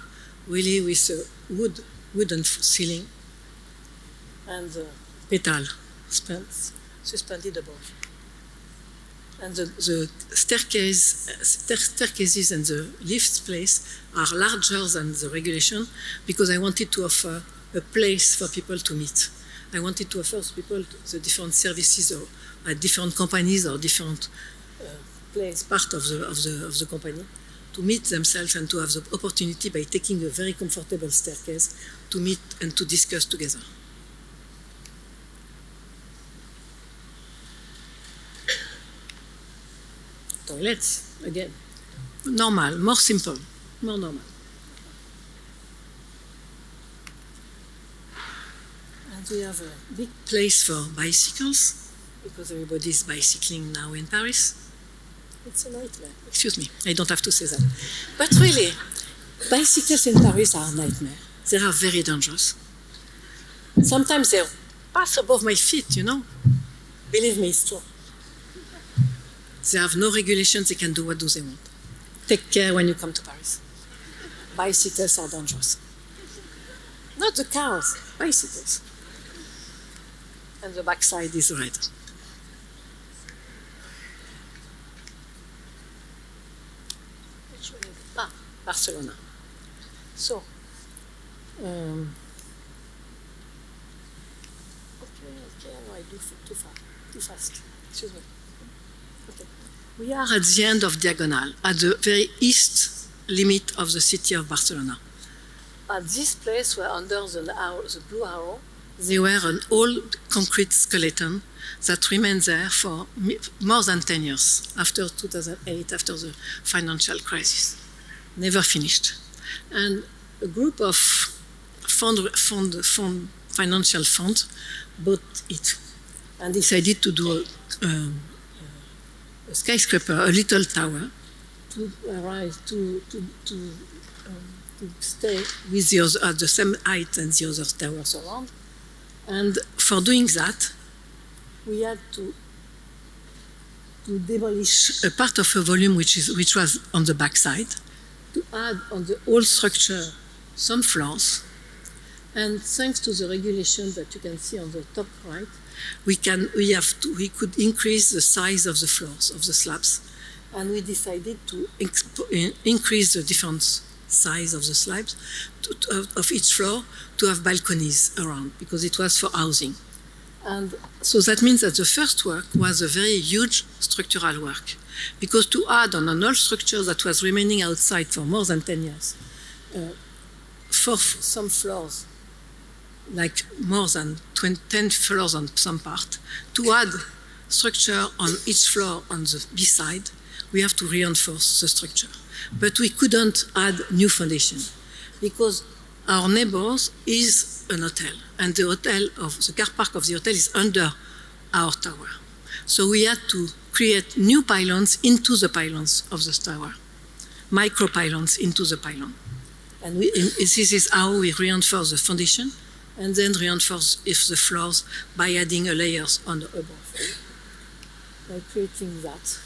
really with a wooden ceiling and the petal suspended above. And the staircases and the lift place are larger than the regulation because I wanted to offer a place for people to meet. I wanted to offer to people the different services at different companies or different place, part of the company, to meet themselves and to have the opportunity by taking a very comfortable staircase to meet and to discuss together. Toilets, again, normal, more simple, more normal. And we have a big place for bicycles, because everybody is bicycling now in Paris. It's a nightmare. Excuse me, I don't have to say that. But really, bicycles in Paris are a nightmare. They are very dangerous. Sometimes they pass above my feet, you know. Believe me, it's true. They have no regulations, they can do what they want. Take care when you come to Paris. Bicycles are dangerous. Not the cars, bicycles. And the backside is red. Which one is it? Ah, Barcelona. So, okay, no, I do too fast. Excuse me. Okay. We are at the end of Diagonal, at the very east limit of the city of Barcelona. At this place, where under the blue arrow, there were an old concrete skeleton that remained there for more than 10 years after 2008, after the financial crisis. Never finished. And a group of financial funds bought it and decided to do a skyscraper, a little tower, to arise, to stay with the other, at the same height as the other towers around. And for doing that, we had to demolish a part of a volume which was on the backside, to add on the whole structure some floors. And thanks to the regulations that you can see on the top right, we could increase the size of the floors, of the slabs. And we decided to increase the different size of the slabs of each floor to have balconies around, because it was for housing. And so that means that the first work was a very huge structural work, because to add on an old structure that was remaining outside for more than 10 years, for some floors, like more than 10 floors on some part, to add structure on each floor on the B side, we have to reinforce the structure. But we couldn't add new foundation, because our neighbors is an hotel, and the car park of the hotel is under our tower. So we had to create new pylons into the pylons of the tower, micro pylons into the pylon. And this is how we reinforce the foundation, and then reinforce the floors by adding a layers on the above, by creating that.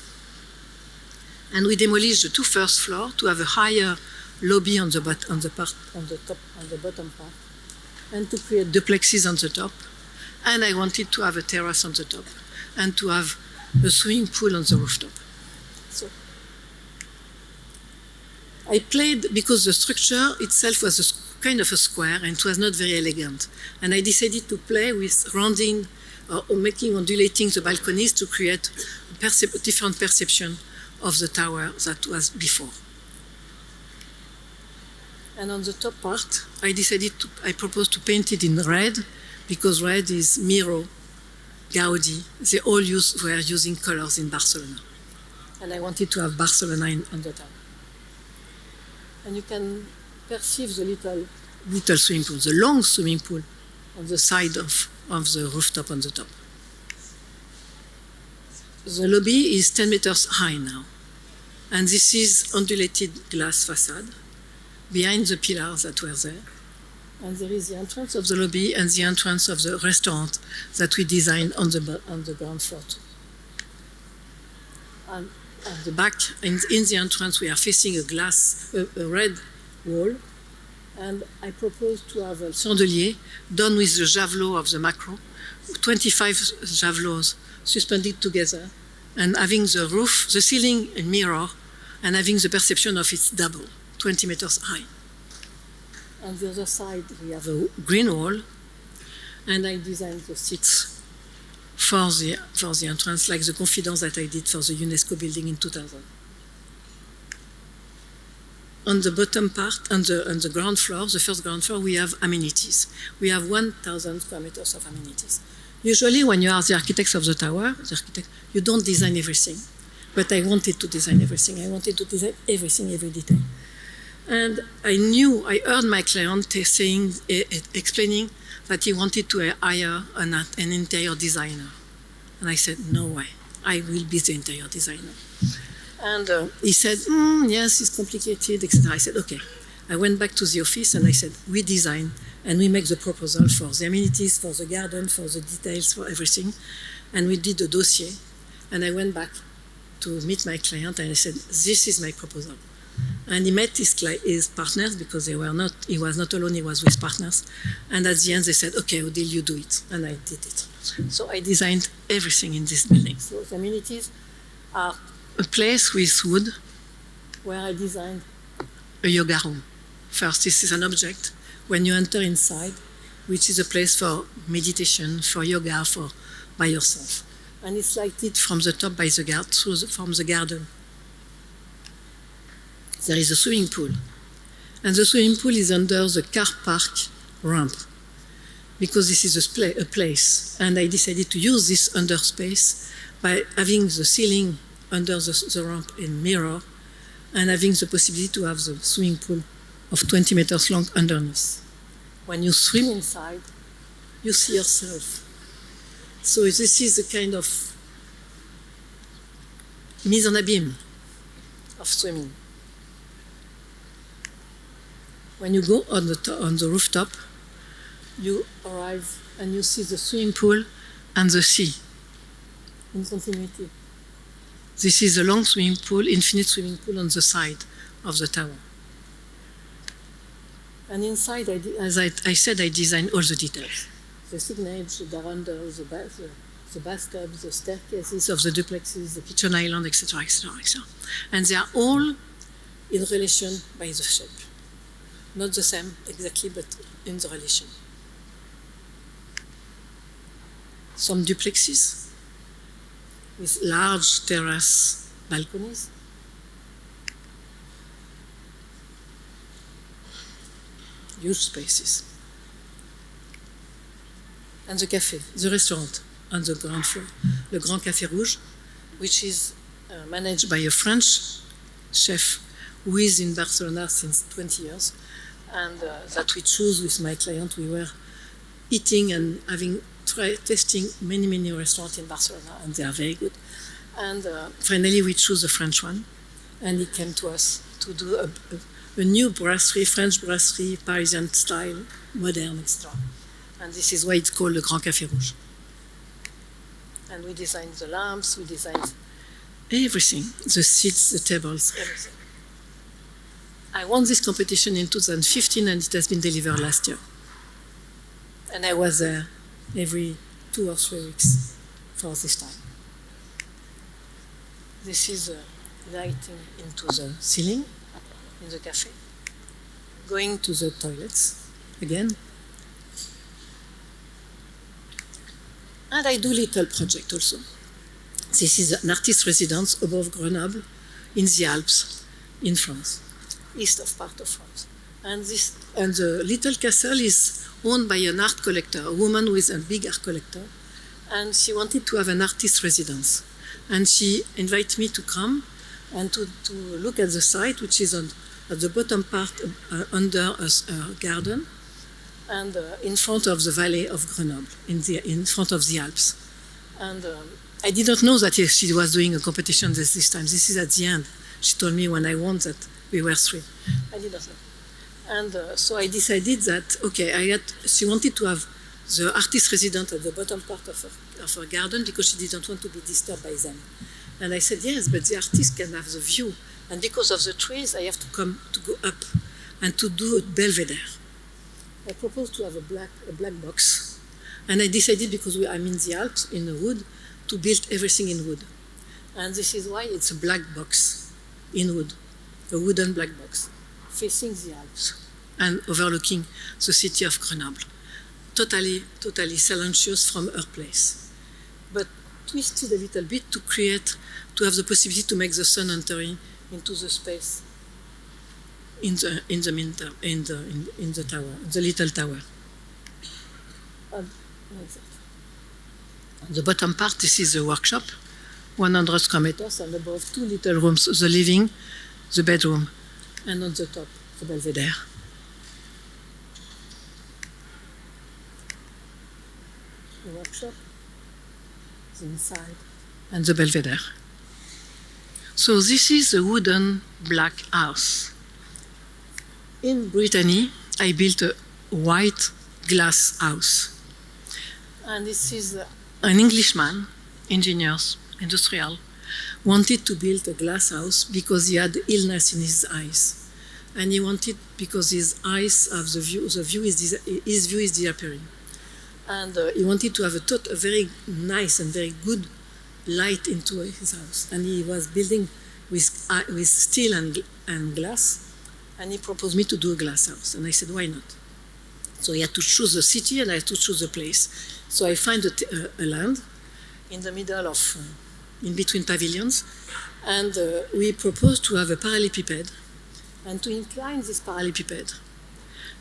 And we demolished the two first floors to have a higher lobby on the bottom part, and to create duplexes on the top. And I wanted to have a terrace on the top, and to have a swimming pool on the rooftop. So I played, because the structure itself was a kind of a square and it was not very elegant. And I decided to play with rounding or making undulating the balconies to create a different perception of the tower that was before. And on the top part, I proposed to paint it in red, because red is Miro, Gaudi. They all were using colors in Barcelona. And I wanted to have Barcelona on the tower. And you can perceive the little swimming pool, the long swimming pool on the side of the rooftop on the top. The lobby is 10 meters high now. And this is undulated glass facade behind the pillars that were there. And there is the entrance of the lobby and the entrance of the restaurant that we designed on the ground floor too. And at the back, in the entrance, we are facing a red wall. And I proposed to have a chandelier done with the javelot of the macro, 25 javelots suspended together, and having the roof, the ceiling in mirror, and having the perception of it's double, 20 meters high. On the other side, we have a green wall, and I designed the seats for the entrance, like the confidence that I did for the UNESCO building in 2000. on the bottom part, on the ground floor, the first ground floor, we have amenities. We have 1,000 square meters of amenities. Usually, when you are the architects of the tower, you don't design everything. But I wanted to design everything. I wanted to design everything, every detail. And I heard my client saying, explaining that he wanted to hire an interior designer. And I said, no way, I will be the interior designer. And he said, yes, it's complicated, etc. I said, okay. I went back to the office and I said, we design and we make the proposal for the amenities, for the garden, for the details, for everything. And we did a dossier. And I went back to meet my client and I said, this is my proposal. And he met his partners because he was not alone, he was with partners. And at the end they said, okay, Odile, you do it. And I did it. So I designed everything in this building. So the amenities are a place with wood where I designed a yoga room. First, this is an object when you enter inside, which is a place for meditation, for yoga, for by yourself. And it's lighted from the top by the from the garden. There is a swimming pool. And the swimming pool is under the car park ramp because this is a place. And I decided to use this under space by having the ceiling under the ramp in mirror and having the possibility to have the swimming pool of 20 meters long underneath. When you swim inside, you see yourself. So this is a kind of mise en abîme of swimming. When you go on the rooftop, you arrive and you see the swimming pool and the sea in continuity. This is a long swimming pool, infinite swimming pool on the side of the tower. And inside, as I said, I designed all the details. The signage, the veranda, the bathtub, the staircases of the duplexes, the kitchen island, etc., etc., etc. And they are all in relation by the shape. Not the same exactly, but in the relation. Some duplexes with large terrace balconies. Huge spaces. And the cafe, the restaurant on the ground floor, Le Grand Café Rouge, which is managed by a French chef who is in Barcelona since 20 years. And that we choose with my client. We were eating and tasting many restaurants in Barcelona, and they are very good. And finally, we choose a French one, and he came to us to do a new brasserie, French brasserie, Parisian style, modern, etc. And this is why it's called Le Grand Café Rouge. And we designed the lamps, we designed everything, the seats, the tables, everything. I won this competition in 2015 and it has been delivered last year. And I was there every 2 or 3 weeks for this time. This is lighting into the ceiling in the cafe. Going to the toilets again. And I do little project also. This is an artist residence above Grenoble in the Alps in France. East of part of France. And the little castle is owned by an art collector, a woman who is a big art collector. And she wanted to have an artist residence. And she invited me to come and to look at the site, which is at the bottom part under a garden and in front of the valley of Grenoble, in front of the Alps. And I did not know that she was doing a competition this time. This is at the end. She told me when I won that we were 3. I did not know. And so I decided that, okay, she wanted to have the artist resident at the bottom part of her garden because she didn't want to be disturbed by them. And I said, yes, but the artist can have the view. And because of the trees, I have to go up and to do a belvedere. I proposed to have a black box. And I decided, because I'm in the Alps, in the wood, to build everything in wood. And this is why it's a black box in wood, a wooden black box, facing the Alps and overlooking the city of Grenoble. Totally silencious from her place. But twisted a little bit to have the possibility to make the sun entering into the space in the tower, the little tower. The bottom part, this is the workshop, 100 square meters, and above 2 little rooms, the living, the bedroom, and on the top, the belvedere. The workshop, the inside, and the belvedere. So this is a wooden black house. In Brittany, I built a white glass house. And this is an Englishman, engineers, industrial, wanted to build a glass house because he had illness in his eyes. And he wanted, because his eyes have his view is disappearing. And he wanted to have a very nice and very good light into his house. And he was building with steel and glass. And he proposed me to do a glass house. And I said, why not? So he had to choose the city and I had to choose a place. So I find a land in the middle of, in between pavilions. And we proposed to have a parallelepiped and to incline this parallelepiped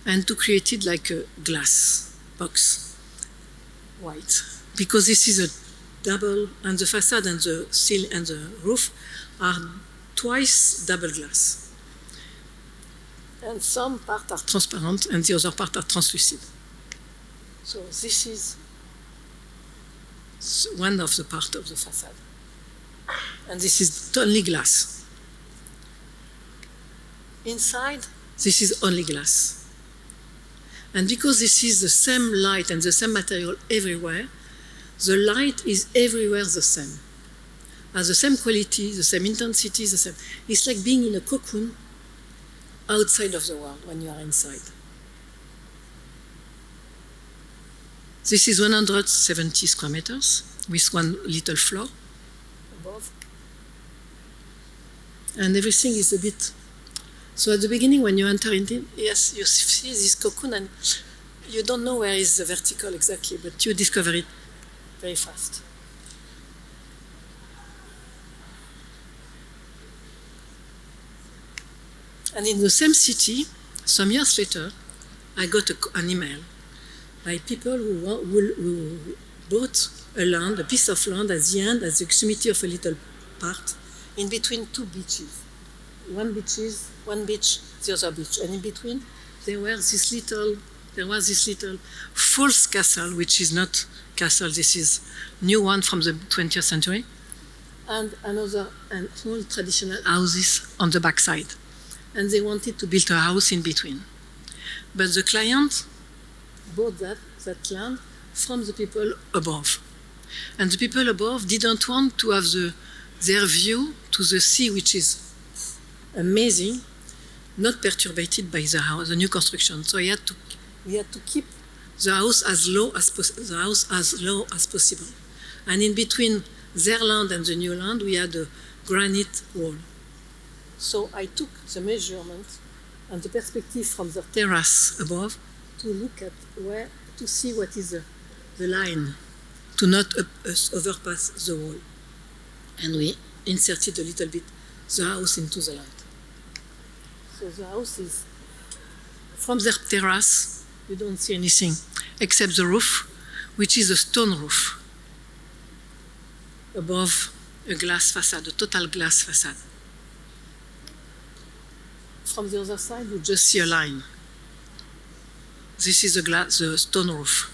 and to create it like a glass box, white. Because this is a double, and the facade and the ceiling and the roof are twice double glass. And some parts are transparent and the other parts are translucid. So this is one of the parts of the facade. And this is only glass. Inside, this is only glass. And because this is the same light and the same material everywhere, the light is everywhere the same. Has the same quality, the same intensity, the same. It's like being in a cocoon outside of the world when you are inside. This is 170 square meters with one little floor above. And everything is a bit. So at the beginning, when you enter in, yes, you see this cocoon and you don't know where is the vertical exactly, but you discover it very fast. And in the same city, some years later, I got an email by people who bought a land, a piece of land at the end, at the extremity of a little part, in between two beaches. One beach, the other beach. And in between, there was this little false castle, which is not castle, this is new one from the 20th century, and small traditional houses on the backside. And they wanted to build a house in between. But the client bought that land from the people above. And the people above didn't want to have their view to the sea, which is amazing, not perturbed by the new construction. So we had to keep the house as low as possible. And in between their land and the new land, we had a granite wall. So I took the measurement and the perspective from the terrace above to look at to see what is the line, to not overpass the wall. And we inserted a little bit the house into the light. So the house is, from the terrace, you don't see anything except the roof, which is a stone roof above a glass facade, a total glass facade. From the other side, you just see a line. This is the stone roof.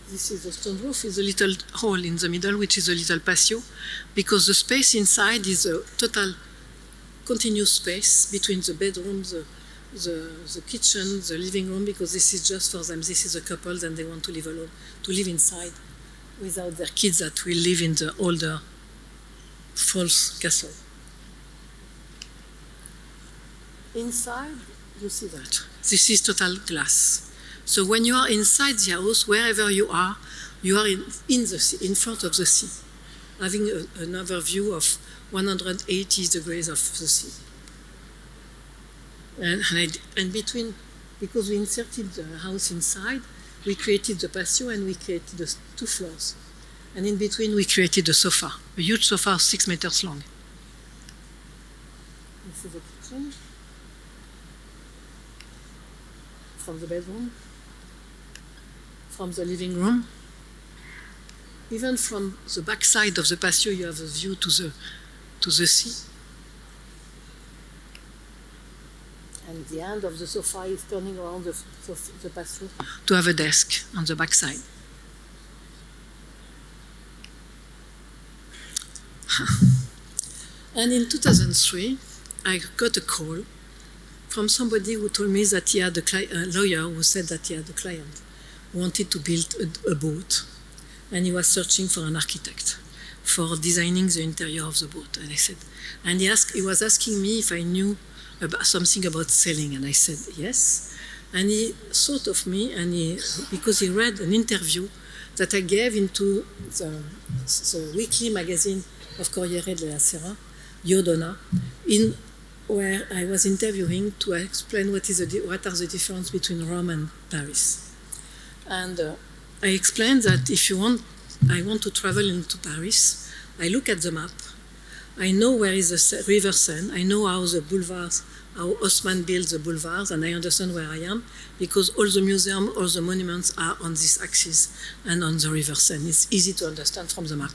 This is the stone roof, is a little hole in the middle, which is a little patio, because the space inside is a total continuous space between the bedroom, the kitchen, the living room, because this is just for them. This is a couple, and they want to live alone, to live inside without their kids that will live in the older false castle. Inside, you see that. This is total glass. So when you are inside the house, wherever you are in the sea, in front of the sea, having another view of 180 degrees of the sea. And between, because we inserted the house inside, we created the patio and we created the 2 floors. And in between, we created a sofa, a huge sofa 6 meters long. This is the kitchen. From the bedroom. From the living room. Even from the back side of the patio, you have a view to the sea. And the end of the sofa is turning around the patio to have a desk on the back side. And in 2003, I got a call from somebody who told me that he had a lawyer who said that he had a client who wanted to build a boat, and he was searching for an architect for designing the interior of the boat. And I said, and he was asking me if I knew something about sailing, and I said yes. And he thought of me, and because he read an interview that I gave into the weekly magazine of Corriere della Sera, Iodona, where I was interviewing to explain what are the differences between Rome and Paris. And I explained that if I want to travel into Paris, I look at the map, I know where is the River Seine, I know how the boulevards, how Haussmann built the boulevards, and I understand where I am, because all the museums, all the monuments are on this axis and on the River Seine. It's easy to understand from the map.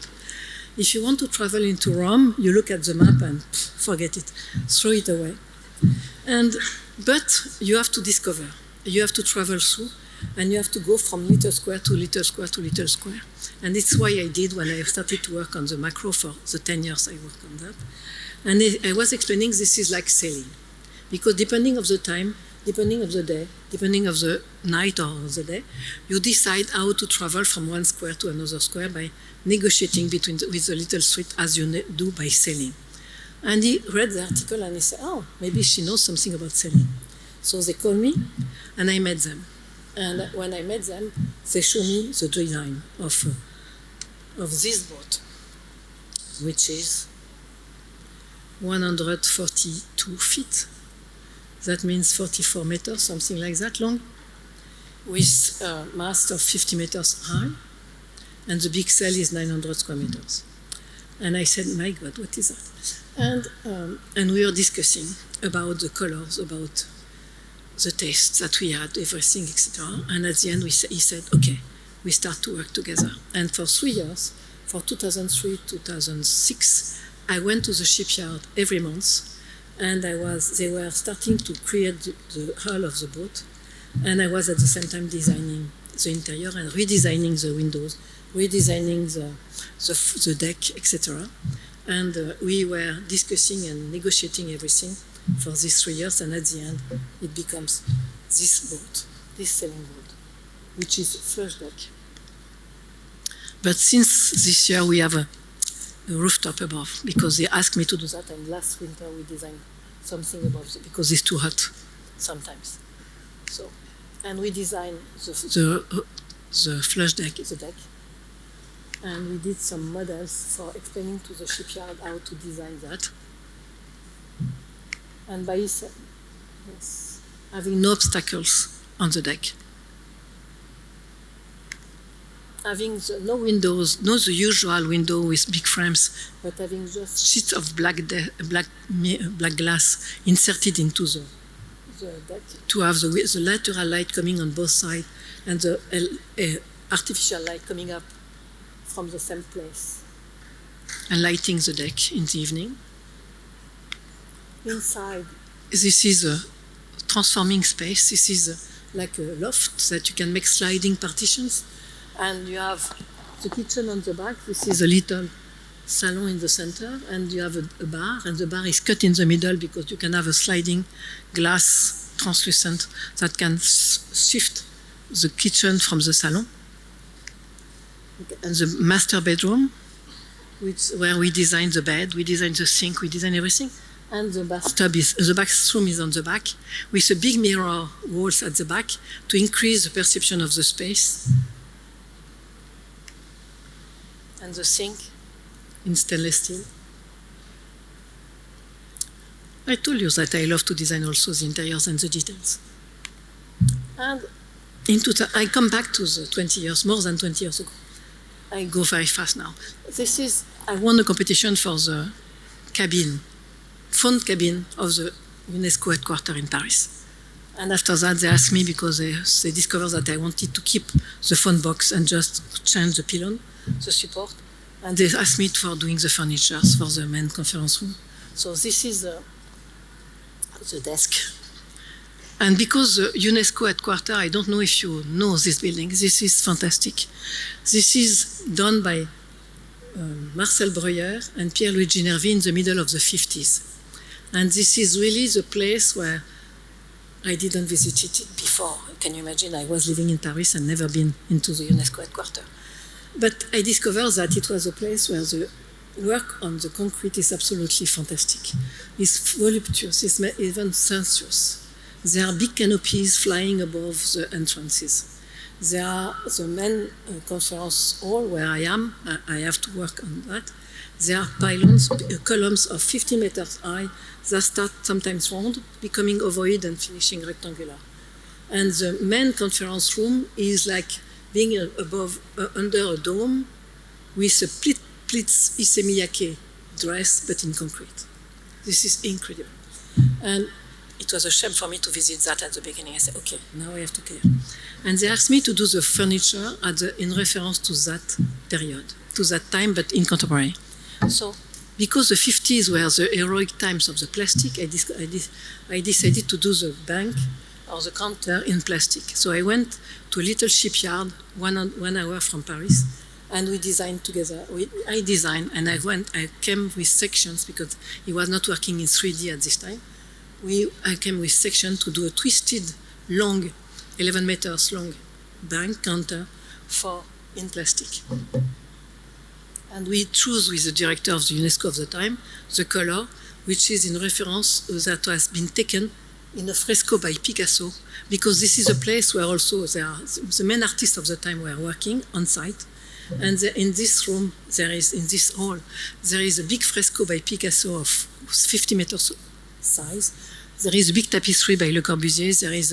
If you want to travel into Rome, you look at the map and forget it, throw it away. But you have to discover, you have to travel through, and you have to go from little square to little square to little square. And it's why I did when I started to work on the macro for the 10 years I worked on that. And I was explaining this is like sailing, because depending of the time, depending of the day, depending of the night or the day, you decide how to travel from one square to another square by negotiating with the little street as you do by sailing. And he read the article and he said, oh, maybe she knows something about sailing. So they called me and I met them. And when I met them, they showed me the design of this boat, which is 142 feet. That means 44 meters, something like that long, with a mast of 50 meters high, and the big sail is 900 square meters. And I said, my God, what is that? And we were discussing about the colors, about the taste that we had, everything, etc. And at the end, he said, okay, we start to work together. And for 3 years, for 2003, 2006, I went to the shipyard every month, and they were starting to create the hull of the boat, and I was at the same time designing the interior and redesigning the windows, redesigning the deck, etc. And we were discussing and negotiating everything for these 3 years, and at the end, it becomes this boat, this sailing boat, which is flush deck. But since this year, we have a rooftop above, because they asked me to do that, and last winter we designed something above because it's too hot sometimes. So, and we designed the flush deck, the deck, and we did some models for explaining to the shipyard how to design that. And by having no obstacles on the deck. Having no windows, not the usual window with big frames, but having just sheets of black glass inserted into the deck to have the lateral light coming on both sides and the artificial light coming up from the same place and lighting the deck in the evening. Inside, this is a transforming space. This is like a loft that you can make sliding partitions. And you have the kitchen on the back. This is a little salon in the center, and you have a bar, and the bar is cut in the middle because you can have a sliding glass translucent that can shift the kitchen from the salon. And the master bedroom, where we design the bed, we design the sink, we design everything. And the bathroom is on the back, with a big mirror walls at the back to increase the perception of the space. And the sink in stainless steel. I told you that I love to design also the interiors and the details. And I come back to the 20 years, more than 20 years ago. I go very fast now. I won a competition for the cabin phone cabin of the UNESCO headquarters in Paris. And after that, they asked me, because they discovered that I wanted to keep the phone box and just change the pylon, the support. And they asked me for doing the furniture for the main conference room. So this is the desk. And because the UNESCO headquarters, I don't know if you know this building, this is fantastic. This is done by Marcel Breuer and Pierre-Luigi Nervi in the middle of the 50s. And this is really the place where I didn't visit it before. Can you imagine? I was living in Paris and never been into the UNESCO headquarters. But I discovered that it was a place where the work on the concrete is absolutely fantastic. It's voluptuous, it's even sensuous. There are big canopies flying above the entrances. There are the main conference hall where I am. I have to work on that. There are pylons, columns of 50 meters high that start sometimes round, becoming ovoid and finishing rectangular. And the main conference room is like being under a dome with a Plitz Issey-Miyake dress, but in concrete. This is incredible. And it was a shame for me to visit that at the beginning. I said, okay, now I have to clear. And they asked me to do the furniture in reference to that period, to that time, but in contemporary. So, because the 50s were the heroic times of the plastic, I decided to do the bank or the counter in plastic. So I went to a little shipyard, one hour from Paris, and we designed together. I designed, and I came with sections because he was not working in 3D at this time. I came with sections to do a twisted, long, 11 meters long bank counter in plastic. And we chose with the director of the UNESCO of the time, the color, which is in reference that has been taken in a fresco by Picasso, because this is a place where also the main artists of the time were working on site. And in this room, in this hall, there is a big fresco by Picasso of 50 meters size. There is a big tapestry by Le Corbusier. There is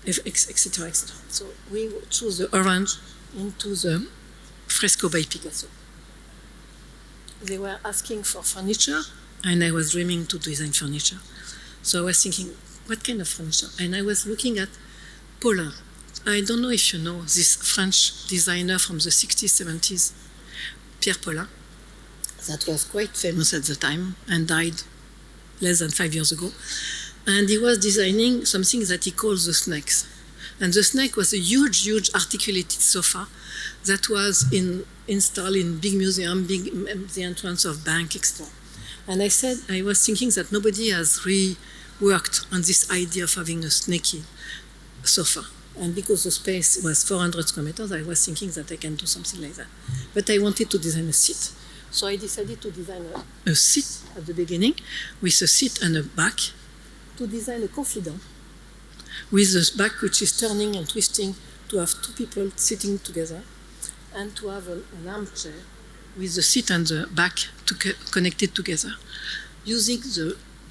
etc., etc. So we chose the orange into the fresco by Picasso. They were asking for furniture, and I was dreaming to design furniture. So I was thinking, what kind of furniture? And I was looking at Paulin. I don't know if you know this French designer from the 60s, 70s, Pierre Paulin, that was quite famous at the time and died less than 5 years ago. And he was designing something that he calls the snakes. And the snake was a huge, huge articulated sofa that was installed in big museum, the entrance of bank, etc. And I was thinking that nobody has reworked on this idea of having a snaky sofa. And because the space was 400 square meters, I was thinking that I can do something like that. But I wanted to design a seat. So I decided to design a seat at the beginning with a seat and a back, to design a confidant with a back which is turning and twisting, to have two people sitting together, and to have an armchair with the seat and the back connected together,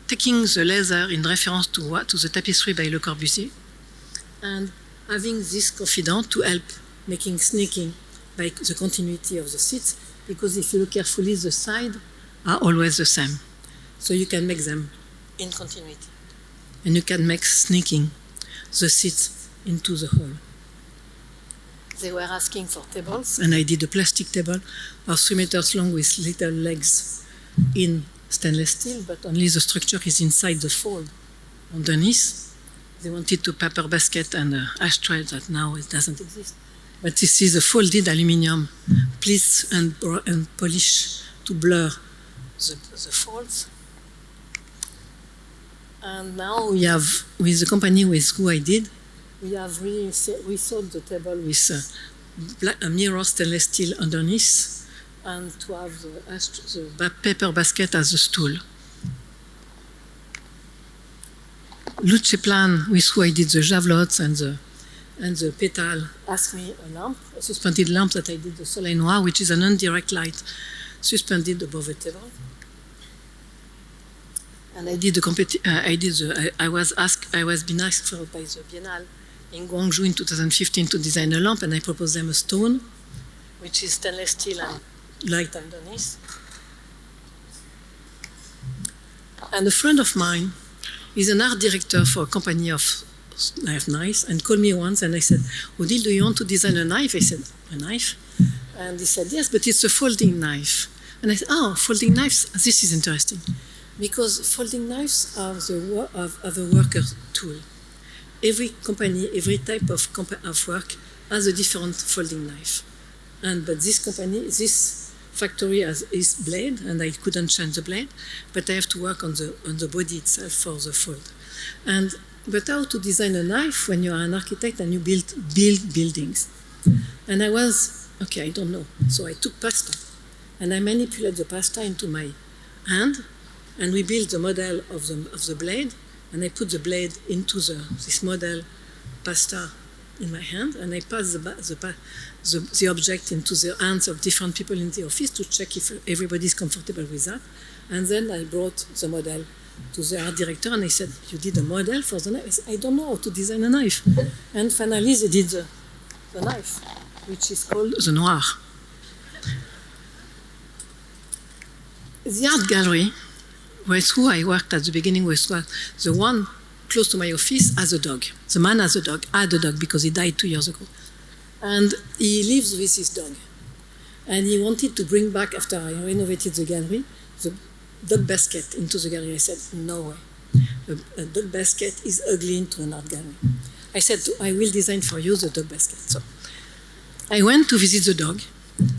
taking the leather in reference to the tapestry by Le Corbusier, and having this confidant to help making sneaking by the continuity of the seats, because if you look carefully, the sides are always the same. So you can make them in continuity. And you can make sneaking the seats into the hall. They were asking for tables, and I did a plastic table of 3 meters long with little legs in stainless steel, but only the structure is inside the fold underneath. They wanted to paper basket and ashtray that now it doesn't exist. But this is a folded aluminium, pleats and polish to blur the folds. And now we have, with the company with who I did, we sold the table with a mirror stainless steel underneath, and to have the paper basket as a stool. Luce Plan, with who I did the javelots and the petal, asked me a suspended lamp that I did the Soleil Noir, which is an indirect light suspended above a table. And I was been asked for by the Biennale in Guangzhou in 2015 to design a lamp, and I proposed them a stone, which is stainless steel and light underneath. And a friend of mine is an art director for a company of knives and called me once and I said, Odile, do you want to design a knife? I said, a knife? And he said, yes, but it's a folding knife. And I said, oh, folding knives, this is interesting. Because folding knives are the worker tool. Every company, every type of work has a different folding knife. But this company, this factory has its blade, and I couldn't change the blade, but I have to work on the body itself for the fold. But how to design a knife when you are an architect and you build buildings? And I was, okay, I don't know. So I took pasta, and I manipulated the pasta into my hand, and we built the model of the blade, and I put the blade into this model pasta in my hand, and I passed the object into the hands of different people in the office to check if everybody is comfortable with that. And then I brought the model to the art director, and I said, you did a model for the knife? I said, I don't know how to design a knife. And finally, they did the knife, which is called the Noir. The art gallery, who I worked at the beginning, was the one close to my office has a dog. The man has a dog, had a dog because he died 2 years ago. And he lives with his dog. And he wanted to bring back, after I renovated the gallery, the dog basket into the gallery. I said, no way. A dog basket is ugly into an art gallery. I said, I will design for you the dog basket. So I went to visit the dog,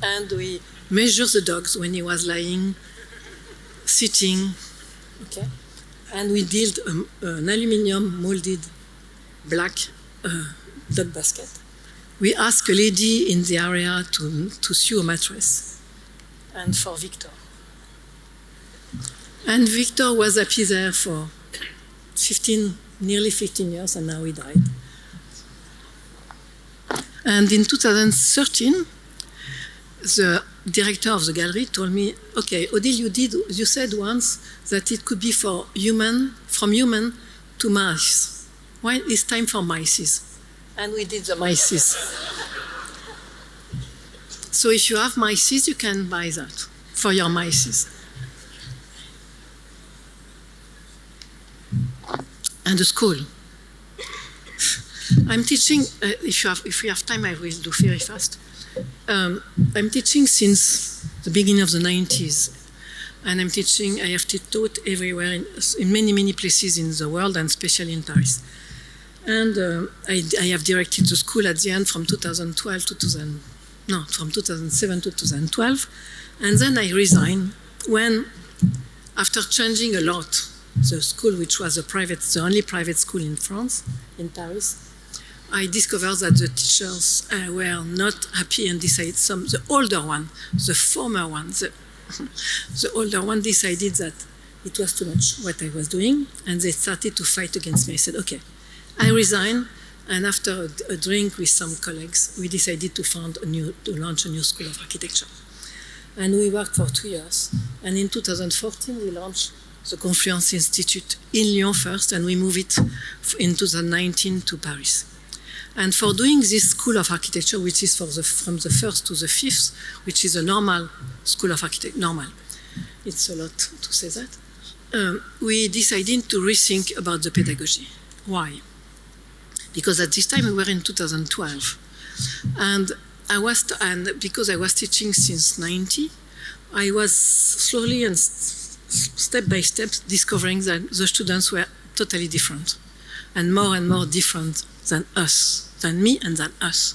and we measured the dogs when he was lying, sitting, okay? And we built an aluminum molded black dog basket. We asked a lady in the area to sew a mattress, and for Victor. And Victor was happy there for nearly 15 years, and now he died. And in 2013, the director of the gallery told me, okay, Odile, you said once that it could be from human to mice. Why it's time for mice? And we did the mice. So if you have mice, you can buy that for your mice. And the school. I'm teaching, if we have time, I will do very fast. I'm teaching since the beginning of the 90s. And I'm teaching, I have taught everywhere, in many places in the world, and especially in Paris. And I have directed the school at the end from 2007 to 2012. And then I resigned when, after changing a lot, the school, which was the only private school in France, in Paris, I discovered that the teachers were not happy and decided, the older one, the former one, the older one decided that it was too much what I was doing, and they started to fight against me. I said, okay, I resign, and after a drink with some colleagues, we decided to launch a new school of architecture. And we worked for 2 years. And in 2014, we launched the Confluence Institute in Lyon first, and we moved it in 2019 to Paris. And for doing this school of architecture, which is from the first to the fifth, which is a normal school of architecture, normal. It's a lot to say that. We decided to rethink about the pedagogy. Why? Because at this time we were in 2012. And because I was teaching since 90, I was slowly and step by step discovering that the students were totally different, and more different than us, than me and than us.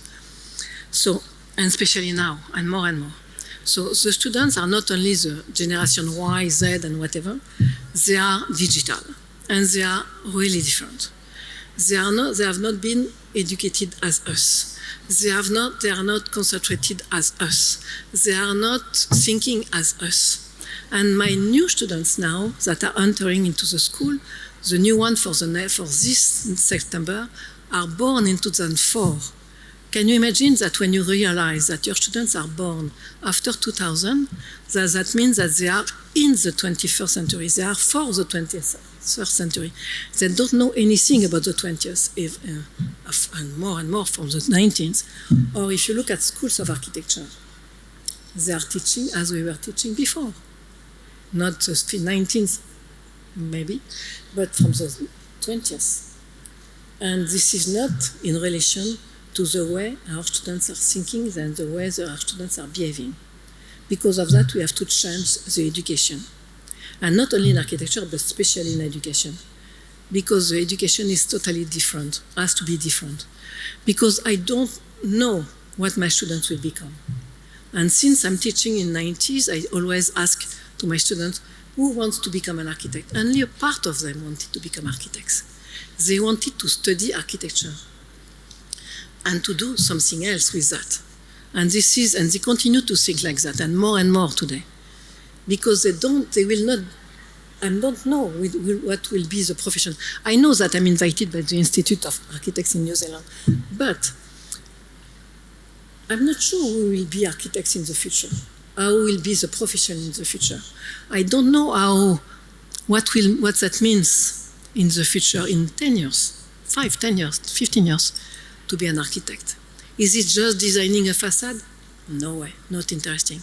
So, and especially now, and more. So the students are not only the generation Y, Z, and whatever, they are digital, and they are really different. They have not been educated as us. They are not concentrated as us. They are not thinking as us. And my new students now that are entering into the school, the new one for this September, are born in 2004. Can you imagine that when you realize that your students are born after 2000, that means that they are in the 21st century, they are for the 21st century. They don't know anything about the 20th, and more from the 19th. Or if you look at schools of architecture, they are teaching as we were teaching before. Not the 19th maybe, but from the 20th. And this is not in relation to the way our students are thinking and the way our students are behaving. Because of that, we have to change the education. And not only in architecture, but especially in education. Because the education is totally different, has to be different. Because I don't know what my students will become. And since I'm teaching in 90s, I always ask to my students, who wants to become an architect? Only a part of them wanted to become architects. They wanted to study architecture and to do something else with that. And they continue to think like that, and more today. Because I don't know what will be the profession. I know that I'm invited by the Institute of Architects in New Zealand, but I'm not sure who will be architects in the future, how will be the profession in the future. I don't know what that means in the future in 10 years, 5, 10 years, 15 years, to be an architect. Is it just designing a facade? No way, not interesting.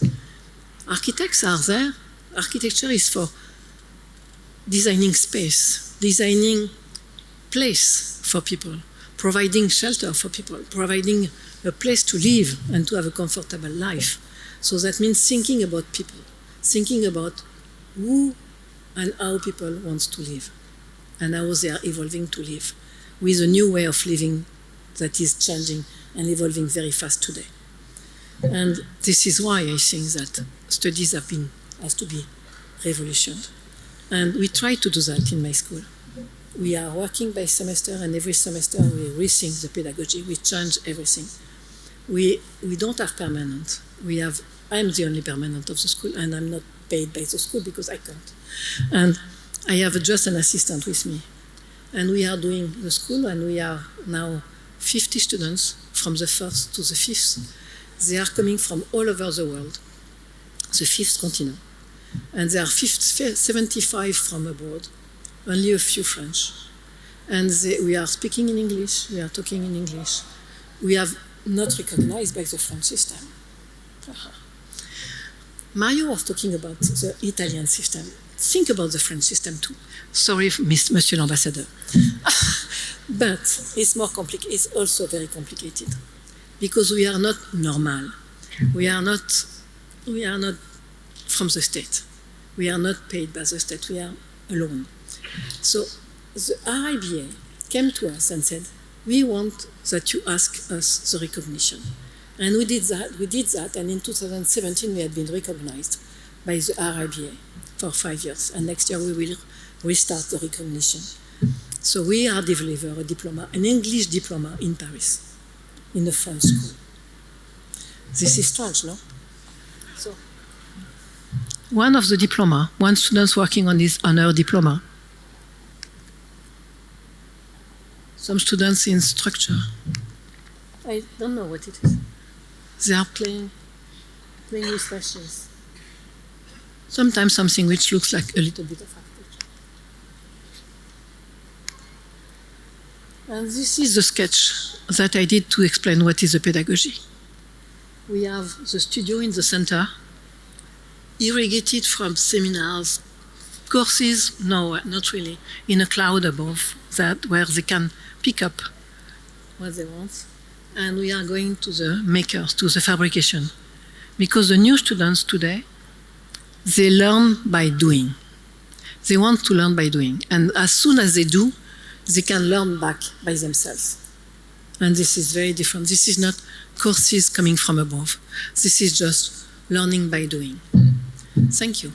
Architects are there. Architecture is for designing space, designing place for people, providing shelter for people, providing a place to live and to have a comfortable life. So that means thinking about people, thinking about who and how people want to live and how they are evolving to live with a new way of living that is changing and evolving very fast today. And this is why I think that studies has to be revolutioned. And we try to do that in my school. We are working by semester, and every semester we rethink the pedagogy, we change everything. We don't have permanent. I'm the only permanent of the school, and I'm not paid by the school because I can't. And I have just an assistant with me. And we are doing the school, and we are now 50 students from the first to the fifth. They are coming from all over the world, the fifth continent. And there are 75 from abroad, only a few French. And we are speaking in English, we are talking in English. We are not recognized by the French system. Mario was talking about the Italian system. Think about the French system too. Sorry, Monsieur l'Ambassadeur. But it's more complicated. It's also very complicated because we are not normal. We are not from the state. We are not paid by the state. We are alone. So the RIBA came to us and said, we want that you ask us the recognition. And we did that, and in 2017 we had been recognized by the RIBA for 5 years, and next year we will restart the recognition. So we are delivering a diploma, an English diploma in Paris, in a French school. This is strange, no? So, one of the diploma, one student working on his honor diploma. Some students in structure. I don't know what it is. They are playing with fashions. Sometimes something which looks like a little bit of architecture. And this is the sketch that I did to explain what is the pedagogy. We have the studio in the center, irrigated from seminars, courses, no, not really, in a cloud above that where they can pick up what they want. And we are going to the makers, to the fabrication. Because the new students today, they learn by doing. They want to learn by doing. And as soon as they do, they can learn back by themselves. And this is very different. This is not courses coming from above. This is just learning by doing. Thank you.